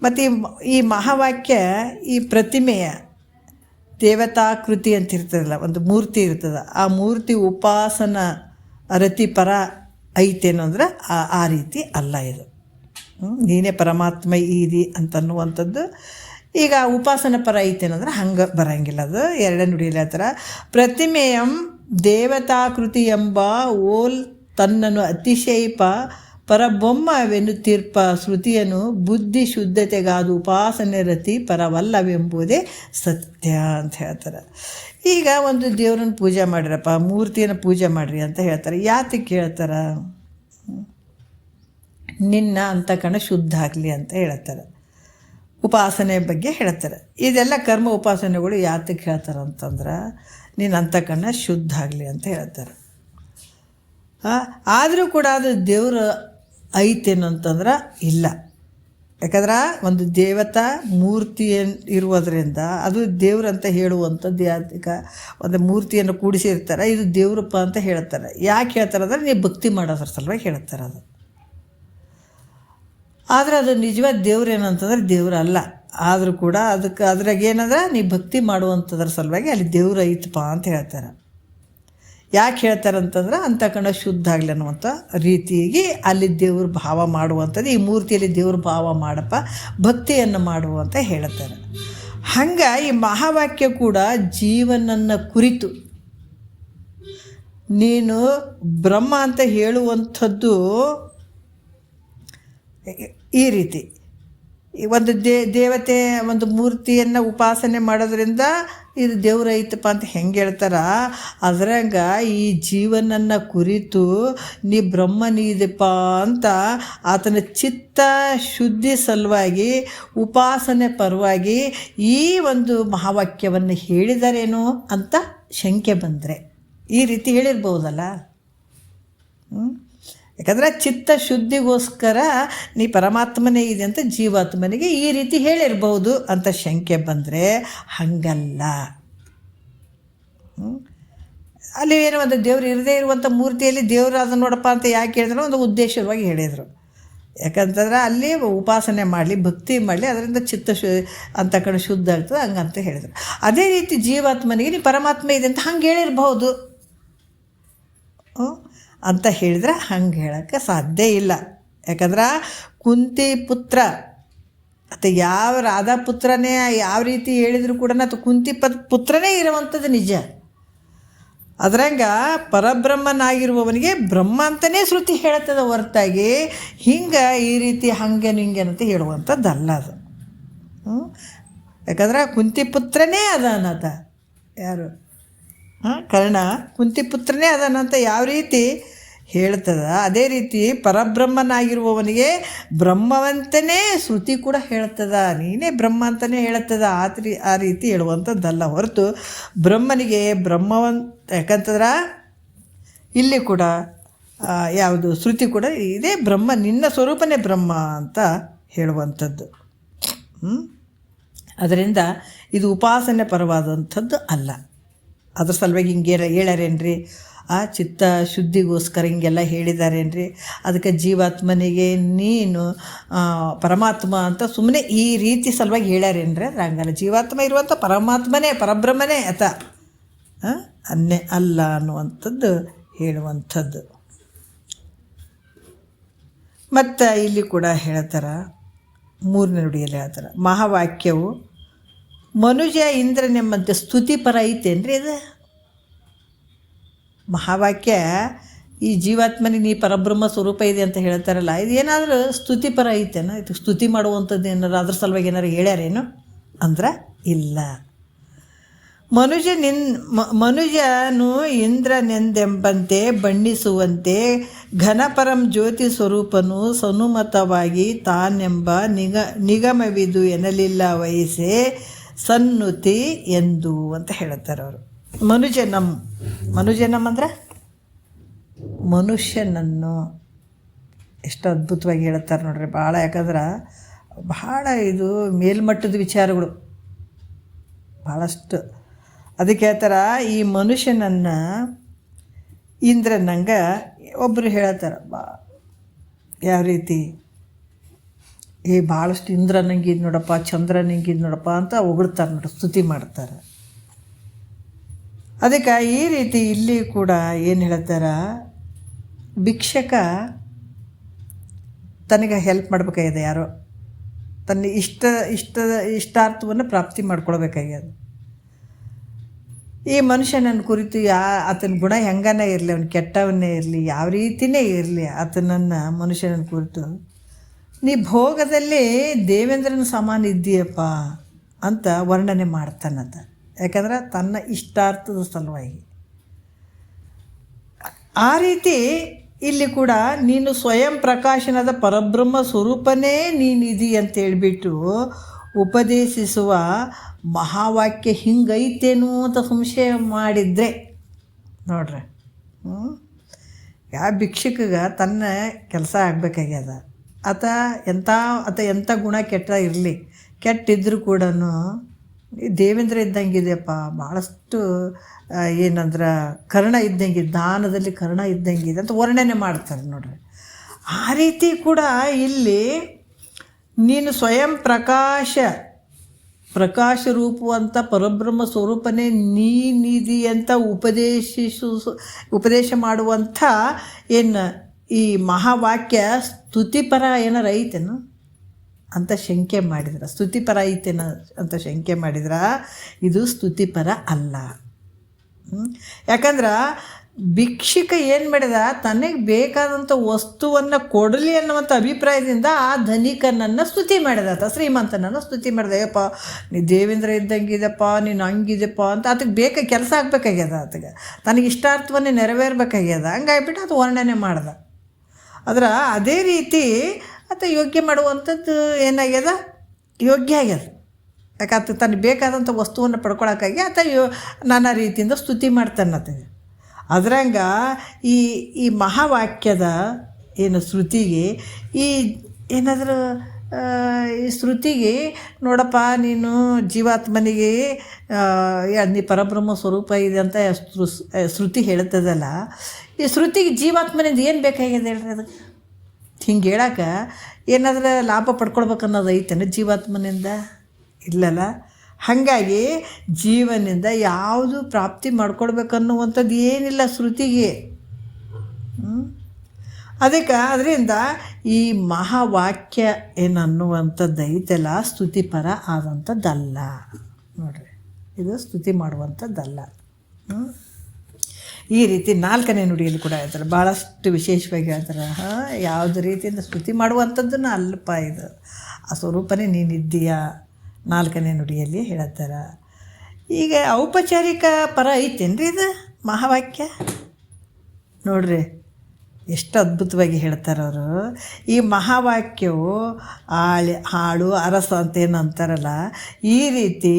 ಮತ್ತು ಈ ಮಹಾವಾಕ್ಯ ಈ ಪ್ರತಿಮೆಯ ದೇವತಾಕೃತಿ ಅಂತ ಇರ್ತದಲ್ಲ, ಒಂದು ಮೂರ್ತಿ ಇರ್ತದೆ, ಆ ಮೂರ್ತಿ ಉಪಾಸನ ರತಿಪರ ಐತೇನು ಅಂದ್ರೆ ಆ ರೀತಿ ಅಲ್ಲ ಇದು. ನೀನೇ ಪರಮಾತ್ಮ ಈದಿ ಅಂತನ್ನುವಂಥದ್ದು ಈಗ ಉಪಾಸನ ಪರ ಐತೇನಂದ್ರೆ ಹಂಗೆ ಬರೋಂಗಿಲ್ಲ. ಅದು 2ನೇ ನುಡಿಯಲ್ಲಿ ಹೇಳ್ತಾರ, ಪ್ರತಿಮೆಯಂ ದೇವತಾಕೃತಿ ಎಂಬ ಓಲ್ ತನ್ನನ್ನು ಅತಿಶಯಿಪ ಪರಬೊಮ್ಮವೆನ್ನುತ್ತೀರ್ಪ ಶ್ರುತಿಯನ್ನು ಬುದ್ಧಿ ಶುದ್ಧತೆಗಾದ ಉಪಾಸನೆ ರತಿ ಪರವಲ್ಲವೆಂಬುದೇ ಸತ್ಯ ಅಂತ ಹೇಳ್ತಾರೆ. ಈಗ ಒಂದು ದೇವ್ರನ್ನ ಪೂಜೆ ಮಾಡಿರಪ್ಪ, ಮೂರ್ತಿಯನ್ನು ಪೂಜೆ ಮಾಡಿರಿ ಅಂತ ಹೇಳ್ತಾರೆ. ಯಾತಕ್ಕೆ ಹೇಳ್ತಾರೆ? ನಿನ್ನ ಅಂತಃಕರಣ ಶುದ್ಧ ಆಗಲಿ ಅಂತ ಹೇಳ್ತಾರೆ. ಉಪಾಸನೆ ಬಗ್ಗೆ ಹೇಳ್ತಾರೆ. ಇದೆಲ್ಲ ಕರ್ಮ ಉಪಾಸನೆಗಳು ಯಾತಕ್ಕೆ ಹೇಳ್ತಾರೆ ಅಂತಂದ್ರೆ ನಿನ್ನ ಅಂತಃಕರಣ ಶುದ್ಧ ಆಗಲಿ ಅಂತ ಹೇಳ್ತಾರೆ. ಆದರೂ ಕೂಡ ಅದು ದೇವ್ರ ಐತೇನಂತಂದ್ರೆ ಇಲ್ಲ. ಯಾಕಂದ್ರೆ ಒಂದು ದೇವತಾ ಮೂರ್ತಿ ಇರುವುದರಿಂದ ಅದು ದೇವ್ರಂತ ಹೇಳುವಂಥದ್ದು. ಯಾತಕ ಒಂದು ಮೂರ್ತಿಯನ್ನು ಕೂಡಿಸಿರ್ತಾರೆ, ಇದು ದೇವ್ರಪ್ಪ ಅಂತ ಹೇಳ್ತಾರೆ. ಯಾಕೆ ಹೇಳ್ತಾರೆ ಅಂದರೆ ನೀವು ಭಕ್ತಿ ಮಾಡೋದ್ರ ಸಲುವಾಗಿ ಹೇಳ್ತಾರೆ ಅದು. ಆದರೆ ಅದು ನಿಜವಾದ ದೇವ್ರು ಏನಂತಂದ್ರೆ ದೇವ್ರಲ್ಲ. ಆದರೂ ಕೂಡ ಅದಕ್ಕೆ ಅದ್ರಾಗ ಏನಂದ್ರೆ ನೀ ಭಕ್ತಿ ಮಾಡುವಂಥದ್ರ ಸಲುವಾಗಿ ಅಲ್ಲಿ ದೇವ್ರು ಐತಪ್ಪ ಅಂತ ಹೇಳ್ತಾರೆ. ಯಾಕೆ ಹೇಳ್ತಾರೆ ಅಂತಂದ್ರೆ ಅಂತಃಕರಣ ಶುದ್ಧ ಆಗಲಿ ಅನ್ನುವಂಥ ರೀತಿಯಾಗಿ ಅಲ್ಲಿ ದೇವ್ರ ಭಾವ ಮಾಡುವಂಥದ್ದು, ಈ ಮೂರ್ತಿಯಲ್ಲಿ ದೇವ್ರ ಭಾವ ಮಾಡಪ್ಪ, ಭಕ್ತಿಯನ್ನು ಮಾಡುವಂತ ಹೇಳ್ತಾರೆ. ಹಂಗೆ ಈ ಮಹಾವಾಕ್ಯ ಕೂಡ ಜೀವನನ್ನು ಕುರಿತು ನೀನು ಬ್ರಹ್ಮ ಅಂತ ಹೇಳುವಂಥದ್ದು ಈ ರೀತಿ ಒಂದು ದೇವತೆ ಒಂದು ಮೂರ್ತಿಯನ್ನು ಉಪಾಸನೆ ಮಾಡೋದ್ರಿಂದ ಇದು ದೇವ್ರ ಐತಪ್ಪ ಅಂತ ಹೆಂಗೆ ಹೇಳ್ತಾರ, ಅದ್ರಾಗ ಈ ಜೀವನನ್ನು ಕುರಿತು ನೀ ಬ್ರಹ್ಮನೀದಪ್ಪ ಅಂತ ಆತನ ಚಿತ್ತ ಶುದ್ಧಿ ಸಲುವಾಗಿ ಉಪಾಸನೆ ಪರವಾಗಿ ಈ ಒಂದು ಮಹಾವಾಕ್ಯವನ್ನು ಹೇಳಿದರೇನೋ ಅಂತ ಶಂಕೆ ಬಂದರೆ ಈ ರೀತಿ ಹೇಳಿರ್ಬೋದಲ್ಲ. ಯಾಕಂದರೆ ಚಿತ್ತ ಶುದ್ಧಿಗೋಸ್ಕರ ನೀ ಪರಮಾತ್ಮನೇ ಇದೆ ಅಂತ ಜೀವಾತ್ಮನಿಗೆ ಈ ರೀತಿ ಹೇಳಿರ್ಬೋದು ಅಂತ ಶಂಕೆ ಬಂದರೆ ಹಂಗಲ್ಲ. ಅಲ್ಲಿ ಏನೋ ಒಂದು ದೇವ್ರು ಇರದೇ ಇರುವಂಥ ಮೂರ್ತಿಯಲ್ಲಿ ದೇವರು ಅದನ್ನು ನೋಡಪ್ಪ ಅಂತ ಯಾಕೆ ಹೇಳಿದ್ರು, ಒಂದು ಉದ್ದೇಶವಾಗಿ ಹೇಳಿದರು. ಯಾಕಂತಂದ್ರೆ ಅಲ್ಲಿ ಉಪಾಸನೆ ಮಾಡಲಿ, ಭಕ್ತಿ ಮಾಡಲಿ, ಅದರಿಂದ ಚಿತ್ತ ಅಂತಃಕರಣ ಶುದ್ಧ ಆಗ್ತದೆ ಹಂಗಂತ ಹೇಳಿದರು. ಅದೇ ರೀತಿ ಜೀವಾತ್ಮನಿಗೆ ನೀ ಪರಮಾತ್ಮ ಇದೆ ಅಂತ ಹಂಗೆ ಹೇಳಿರ್ಬಹುದು ಅಂತ ಹೇಳಿದ್ರೆ ಹಂಗೆ ಹೇಳೋಕ್ಕೆ ಸಾಧ್ಯ ಇಲ್ಲ. ಯಾಕಂದ್ರೆ ಕುಂತಿ ಪುತ್ರ ಮತ್ತು ಯಾವ ರಾಧಾ ಪುತ್ರನೇ ಯಾವ ರೀತಿ ಹೇಳಿದರೂ ಕೂಡ ಅಥವಾ ಕುಂತಿ ಪುತ್ರನೇ ಇರುವಂಥದ್ದು ನಿಜ. ಅದ್ರಂಗ ಪರಬ್ರಹ್ಮನಾಗಿರುವವನಿಗೆ ಬ್ರಹ್ಮ ಅಂತಲೇ ಶ್ರುತಿ ಹೇಳ್ತದೆ ಹೊರತಾಗಿ ಹಿಂಗೆ ಈ ರೀತಿ ಹಂಗೆ ಹಿಂಗೆ ಅಂತ ಹೇಳುವಂಥದ್ದಲ್ಲ ಅದು. ಯಾಕಂದ್ರೆ ಕುಂತಿ ಪುತ್ರನೇ ಅದಾನತ, ಯಾರು ಕರ್ಣ ಕುಂತಿ ಪುತ್ರನೇ ಅದಾನಂತ ಯಾವ ರೀತಿ ಹೇಳ್ತದ. ಅದೇ ರೀತಿ ಪರಬ್ರಹ್ಮನಾಗಿರುವವನಿಗೆ ಬ್ರಹ್ಮವಂತನೇ ಶ್ರುತಿ ಕೂಡ ಹೇಳ್ತದ, ನೀನೇ ಬ್ರಹ್ಮ ಅಂತಲೇ ಹೇಳ್ತದ. ಆ ರೀತಿ ಹೇಳುವಂಥದ್ದಲ್ಲ ಹೊರತು ಬ್ರಹ್ಮನಿಗೆ ಯಾಕಂತಂದ್ರೆ ಇಲ್ಲಿ ಕೂಡ ಯಾವುದು ಶ್ರುತಿ ಕೂಡ ಇದೇ ಬ್ರಹ್ಮ, ನಿನ್ನ ಸ್ವರೂಪನೇ ಬ್ರಹ್ಮ ಅಂತ ಹೇಳುವಂಥದ್ದು. ಅದರಿಂದ ಇದು ಉಪಾಸನೆ ಪರವಾದಂಥದ್ದು ಅಲ್ಲ. ಅದ್ರ ಸಲುವಾಗಿ ಹಿಂಗೆ ಹೇಳ್ಯಾರೇನ್ರಿ, ಆ ಚಿತ್ತ ಶುದ್ಧಿಗೋಸ್ಕರ ಹಿಂಗೆಲ್ಲ ಹೇಳಿದಾರೇನ್ರಿ. ಅದಕ್ಕೆ ಜೀವಾತ್ಮನಿಗೆ ನೀನು ಪರಮಾತ್ಮ ಅಂತ ಸುಮ್ಮನೆ ಈ ರೀತಿ ಸಲುವಾಗಿ ಹೇಳ್ಯಾರೇನ್ರಿ. ಅದ್ರ ಹಂಗಲ್ಲ, ಜೀವಾತ್ಮ ಇರುವಂಥ ಪರಮಾತ್ಮನೇ ಪರಬ್ರಹ್ಮನೇ ಅನ್ನೇ ಅಲ್ಲ ಅನ್ನುವಂಥದ್ದು ಹೇಳುವಂಥದ್ದು. ಮತ್ತು ಇಲ್ಲಿ ಕೂಡ ಹೇಳ್ತಾರೆ, 3ನೇ ನುಡಿಯಲ್ಲಿ ಹೇಳ್ತಾರೆ, ಮಹಾವಾಕ್ಯವು ಮನುಜ ಇಂದ್ರನೆಂಬಂತೆ ಸ್ತುತಿಪರ ಐತೇನ್ರಿ. ಇದು ಮಹಾವಾಕ್ಯ ಈ ಜೀವಾತ್ಮನಿಗೆ ನೀ ಪರಬ್ರಹ್ಮ ಸ್ವರೂಪ ಇದೆ ಅಂತ ಹೇಳ್ತಾರಲ್ಲ, ಇದು ಏನಾದರೂ ಸ್ತುತಿಪರ ಐತೇನೋ, ಇದು ಸ್ತುತಿ ಮಾಡುವಂಥದ್ದು ಏನಾರು ಅದ್ರ ಸಲುವಾಗಿ ಏನಾರು ಹೇಳ್ಯಾರೇನು ಅಂದ್ರೆ ಇಲ್ಲ. ಮನುಜನು ಇಂದ್ರನೆಂದೆಂಬಂತೆ ಬಣ್ಣಿಸುವಂತೆ ಘನಪರಂ ಜ್ಯೋತಿ ಸ್ವರೂಪನು ಸನುಮತವಾಗಿ ತಾನೆಂಬ ನಿಗಮವಿದು ಎನ್ನಲಿಲ್ಲ ವಯಸ್ಸೇ ಸನ್ನುತಿ ಎಂದು ಅಂತ ಹೇಳ್ತಾರೆ ಅವರು. ಮನುಜನಂ ಅಂದ್ರೆ ಮನುಷ್ಯನನ್ನು ಎಷ್ಟು ಅದ್ಭುತವಾಗಿ ಹೇಳ್ತಾರೆ ನೋಡ್ರಿ. ಭಾಳ, ಯಾಕಂದ್ರೆ ಭಾಳ ಇದು ಮೇಲ್ಮಟ್ಟದ ವಿಚಾರಗಳು ಭಾಳಷ್ಟು. ಅದಕ್ಕೆ ಹೇಳ್ತಾರೆ, ಈ ಮನುಷ್ಯನನ್ನು ಇಂದ್ರನಂಗೆ ಒಬ್ಬರು ಹೇಳ್ತಾರೆ, ಯಾವ ರೀತಿ ಭಾಳಷ್ಟು ಇಂದ್ರನಂಗಿದ್ ನೋಡಪ್ಪ, ಚಂದ್ರನಂಗಿದ್ ನೋಡಪ್ಪ ಅಂತ ಹೊಗಳ್ತಾರೆ ನೋಡಿ, ಸ್ತುತಿ ಮಾಡ್ತಾರೆ. ಅದಕ್ಕೆ ಈ ರೀತಿ ಇಲ್ಲಿ ಕೂಡ ಏನು ಹೇಳ್ತಾರೆ, ಭಿಕ್ಷಕ ತನಗೆ ಹೆಲ್ಪ್ ಮಾಡಬೇಕಾಗಿದೆ, ಯಾರೋ ತನ್ನ ಇಷ್ಟಾರ್ಥವನ್ನು ಪ್ರಾಪ್ತಿ ಮಾಡ್ಕೊಳ್ಬೇಕಾಗ್ಯದ. ಈ ಮನುಷ್ಯನನ್ನು ಕುರಿತು ಆತನ ಗುಣ ಹೆಂಗನೇ ಇರಲಿ, ಅವನು ಕೆಟ್ಟವನ್ನೇ ಇರಲಿ, ಯಾವ ರೀತಿಯೇ ಇರಲಿ, ಆತನನ್ನು ಮನುಷ್ಯನನ್ನು ಕುರಿತು ನೀ ಭೋಗದಲ್ಲಿ ದೇವೇಂದ್ರನ ಸಮಾನ ಇದ್ದೀಯಪ್ಪ ಅಂತ ವರ್ಣನೆ ಮಾಡ್ತಾನಂತ. ಯಾಕಂದ್ರೆ ತನ್ನ ಇಷ್ಟಾರ್ಥದ ಸಲುವಾಗಿ. ಆ ರೀತಿ ಇಲ್ಲಿ ಕೂಡ ನೀನು ಸ್ವಯಂ ಪ್ರಕಾಶನದ ಪರಬ್ರಹ್ಮ ಸ್ವರೂಪನೇ ನೀನಿದಿ ಅಂತೇಳ್ಬಿಟ್ಟು ಉಪದೇಶಿಸುವ ಮಹಾವಾಕ್ಯ ಹಿಂಗೈತೇನು ಅಂತ ಸಂಶಯ ಮಾಡಿದರೆ ನೋಡ್ರಿ, ಯಾವ ಭಿಕ್ಷುಕಗೆ ತನ್ನ ಕೆಲಸ ಆಗಬೇಕಾಗ್ಯದ. ಎಂಥ ಗುಣ ಕೆಟ್ಟ ಇರಲಿ, ಕೆಟ್ಟಿದ್ದರೂ ಕೂಡ ದೇವೇಂದ್ರ ಇದ್ದಂಗಿದೆಯಪ್ಪ, ಭಾಳಷ್ಟು ಏನಂದ್ರೆ ಕರ್ಣ ಇದ್ದಂಗೆ, ದಾನದಲ್ಲಿ ಕರ್ಣ ಇದ್ದಂಗಿದೆ ಅಂತ ವರ್ಣನೆ ಮಾಡ್ತಾರೆ ನೋಡ್ರಿ. ಆ ರೀತಿ ಕೂಡ ಇಲ್ಲಿ ನೀನು ಸ್ವಯಂ ಪ್ರಕಾಶ ರೂಪವಂತ ಪರಬ್ರಹ್ಮ ಸ್ವರೂಪನೇ ನೀನಿದಿ ಅಂತ ಉಪದೇಶ ಮಾಡುವಂಥ ಏನು ಈ ಮಹಾವಾಕ್ಯ ಸ್ತುತಿಪರ ಏನಾರು ಐತೇನು ಅಂತ ಶಂಕೆ ಮಾಡಿದ್ರೆ, ಸ್ತುತಿಪರ ಐತೇನ ಅಂತ ಶಂಕೆ ಮಾಡಿದ್ರೆ ಇದು ಸ್ತುತಿಪರ ಅಲ್ಲ. ಯಾಕಂದ್ರೆ ಭಿಕ್ಷುಕ ಏನು ಮಾಡಿದ, ತನಗೆ ಬೇಕಾದಂಥ ವಸ್ತುವನ್ನು ಕೊಡಲಿ ಅನ್ನುವಂಥ ಅಭಿಪ್ರಾಯದಿಂದ ಆ ಧನಿಕನನ್ನು ಸ್ತುತಿ ಮಾಡಿದ, ಶ್ರೀಮಂತನನ್ನು ಸ್ತುತಿ ಮಾಡಿದೆ. ಅಯ್ಯಪ್ಪ ನೀ ದೇವೇಂದ್ರ ಇದ್ದಂಗಿದೆಪ್ಪ, ನೀನು ಹಂಗಿದೆಪ್ಪ ಅಂತ ಅದಕ್ಕೆ ಕೆಲಸ ಆಗಬೇಕಾಗ್ಯದ, ಆತಗೆ ತನಗೆ ಇಷ್ಟಾರ್ಥವನ್ನೇ ನೆರವೇರ್ಬೇಕಾಗ್ಯದ. ಹಂಗಾಗ್ಬಿಟ್ಟು ಅದು ವರ್ಣನೆ ಮಾಡ್ದೆ. ಆದ್ರೆ ಅದೇ ರೀತಿ ಆತ ಯೋಗ್ಯ ಮಾಡುವಂಥದ್ದು ಏನಾಗ್ಯದ, ಯೋಗ್ಯ ಆಗ್ಯದ. ಯಾಕೆ ತನಗೆ ಬೇಕಾದಂಥ ವಸ್ತುವನ್ನು ಪಡ್ಕೊಳಕ್ಕಾಗಿ ಆತ ನಾನಾ ರೀತಿಯಿಂದ ಸ್ತುತಿ ಮಾಡ್ತಾನತ್ತೆ. ಅದ್ರಂಗೆ ಈ ಮಹಾವಾಕ್ಯದ ಏನು ಶ್ರುತಿಗೆ ಏನಾದರೂ ಈ ಶ್ರುತಿಗೆ ನೋಡಪ್ಪ, ನೀನು ಜೀವಾತ್ಮನಿಗೆ ನೀ ಪರಬ್ರಹ್ಮ ಸ್ವರೂಪ ಇದೆ ಅಂತ ಶ್ರುತಿ ಹೇಳ್ತದಲ್ಲ, ಈ ಶ್ರುತಿಗೆ ಜೀವಾತ್ಮನಿಂದ ಏನು ಬೇಕಾಗಿದೆ ಹೇಳ್ರಿ? ಅದಕ್ಕೆ ಹಿಂಗೆ ಹೇಳಕ್ಕೆ ಏನಾದರೂ ಲಾಭ ಪಡ್ಕೊಳ್ಬೇಕನ್ನೋದು ಐತೇನೆ ಜೀವಾತ್ಮನಿಂದ? ಇಲ್ಲಲ್ಲ. ಹಾಗಾಗಿ ಜೀವನಿಂದ ಯಾವುದು ಪ್ರಾಪ್ತಿ ಮಾಡ್ಕೊಳ್ಬೇಕನ್ನುವಂಥದ್ದು ಏನಿಲ್ಲ ಶ್ರುತಿಗೆ. ಅದರಿಂದ ಈ ಮಹಾವಾಕ್ಯ ಏನನ್ನುವಂಥದ್ದು ಐತೆಲ್ಲ ಸ್ತುತಿಪರ ಆದಂಥದ್ದಲ್ಲ ನೋಡ್ರಿ, ಇದು ಸ್ತುತಿ ಮಾಡುವಂಥದ್ದಲ್ಲ. ಈ ರೀತಿ 4ನೇ ನುಡಿಯಲ್ಲಿ ಕೂಡ ಹೇಳ್ತಾರೆ, ಭಾಳಷ್ಟು ವಿಶೇಷವಾಗಿ ಹೇಳ್ತಾರೆ, ಯಾವುದೇ ರೀತಿಯಿಂದ ಸ್ತುತಿ ಮಾಡುವಂಥದ್ದನ್ನು ಅಲ್ಲಪ್ಪ, ಇದು ಆ ಸ್ವರೂಪನೇ ನೀನಿದ್ದೀಯಾ 4ನೇ ನುಡಿಯಲ್ಲಿ ಹೇಳ್ತಾರೆ. ಈಗ ಔಪಚಾರಿಕ ಪರ ಐತೇನ್ರಿ ಇದು ಮಹಾವಾಕ್ಯ? ನೋಡ್ರಿ, ಎಷ್ಟು ಅದ್ಭುತವಾಗಿ ಹೇಳ್ತಾರೆ ಅವರು. ಈ ಮಹಾವಾಕ್ಯವು ಹಾಳು ಅರಸ ಅಂತ ಏನು ಅಂತಾರಲ್ಲ, ಈ ರೀತಿ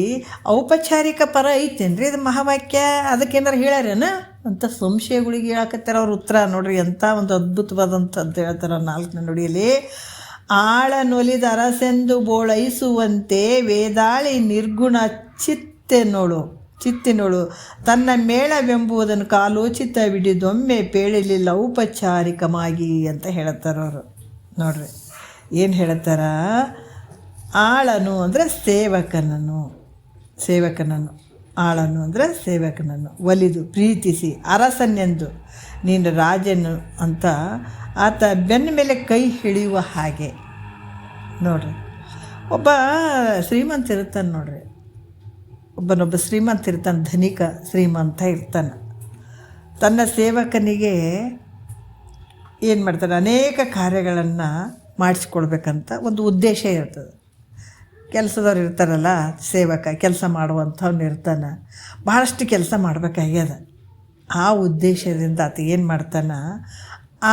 ಔಪಚಾರಿಕ ಪರ ಐತೇನ್ರಿ ಇದು ಮಹಾವಾಕ್ಯ, ಅದಕ್ಕೇನಾರು ಹೇಳ್ಯಾರೇನ ಅಂತ ಸಂಶಯಗಳಿಗೆ ಹೇಳಕತ್ತಾರ ಅವ್ರ ಉತ್ತರ. ನೋಡ್ರಿ ಎಂಥ ಒಂದು ಅದ್ಭುತವಾದಂಥದ್ದು ಹೇಳ್ತಾರೆ 4ನೇ ನುಡಿಯಲ್ಲಿ. ಆಳನೊಲಿದ ಅರಸೆಂದು ಬೋಳೈಸುವಂತೆ ವೇದಾಳಿ ನಿರ್ಗುಣ ಚಿತ್ತಿನೋಳು ತನ್ನ ಮೇಳವೆಂಬುದನ್ನು ಕಾಲೋಚಿತವಿಡಿದೊಮ್ಮೆ ಪೇಳಲಿಲ್ಲ ಔಪಚಾರಿಕವಾಗಿ ಅಂತ ಹೇಳ್ತಾರವರು. ನೋಡ್ರಿ ಏನು ಹೇಳ್ತಾರ, ಆಳನು ಅಂದರೆ ಸೇವಕನನ್ನು ಆಳನು ಅಂದರೆ ಸೇವಕನನ್ನು ಒಲಿದು ಪ್ರೀತಿಸಿ ಅರಸನೆಂದು ನೀನು ರಾಜನು ಅಂತ ಆತ ಬೆನ್ನ ಮೇಲೆ ಕೈ ಹಿಡಿಯುವ ಹಾಗೆ. ನೋಡ್ರಿ ಒಬ್ಬ ಶ್ರೀಮಂತ ಇರ್ತಾನೆ, ನೋಡ್ರಿ ಒಬ್ಬ ಶ್ರೀಮಂತ ಇರ್ತಾನೆ, ಧನಿಕ ಶ್ರೀಮಂತ ಇರ್ತಾನೆ. ತನ್ನ ಸೇವಕನಿಗೆ ಏನು ಮಾಡ್ತಾನೆ, ಅನೇಕ ಕಾರ್ಯಗಳನ್ನು ಮಾಡಿಸ್ಕೊಡ್ಬೇಕಂತ ಒಂದು ಉದ್ದೇಶ ಇರ್ತದೆ. ಕೆಲಸದವ್ರು ಇರ್ತಾರಲ್ಲ, ಸೇವಕ ಕೆಲಸ ಮಾಡುವಂಥವ್ನು ಇರ್ತಾನೆ, ಭಾಳಷ್ಟು ಕೆಲಸ ಮಾಡಬೇಕಾಗ್ಯದ. ಆ ಉದ್ದೇಶದಿಂದ ಆತ ಏನು ಮಾಡ್ತಾನೆ,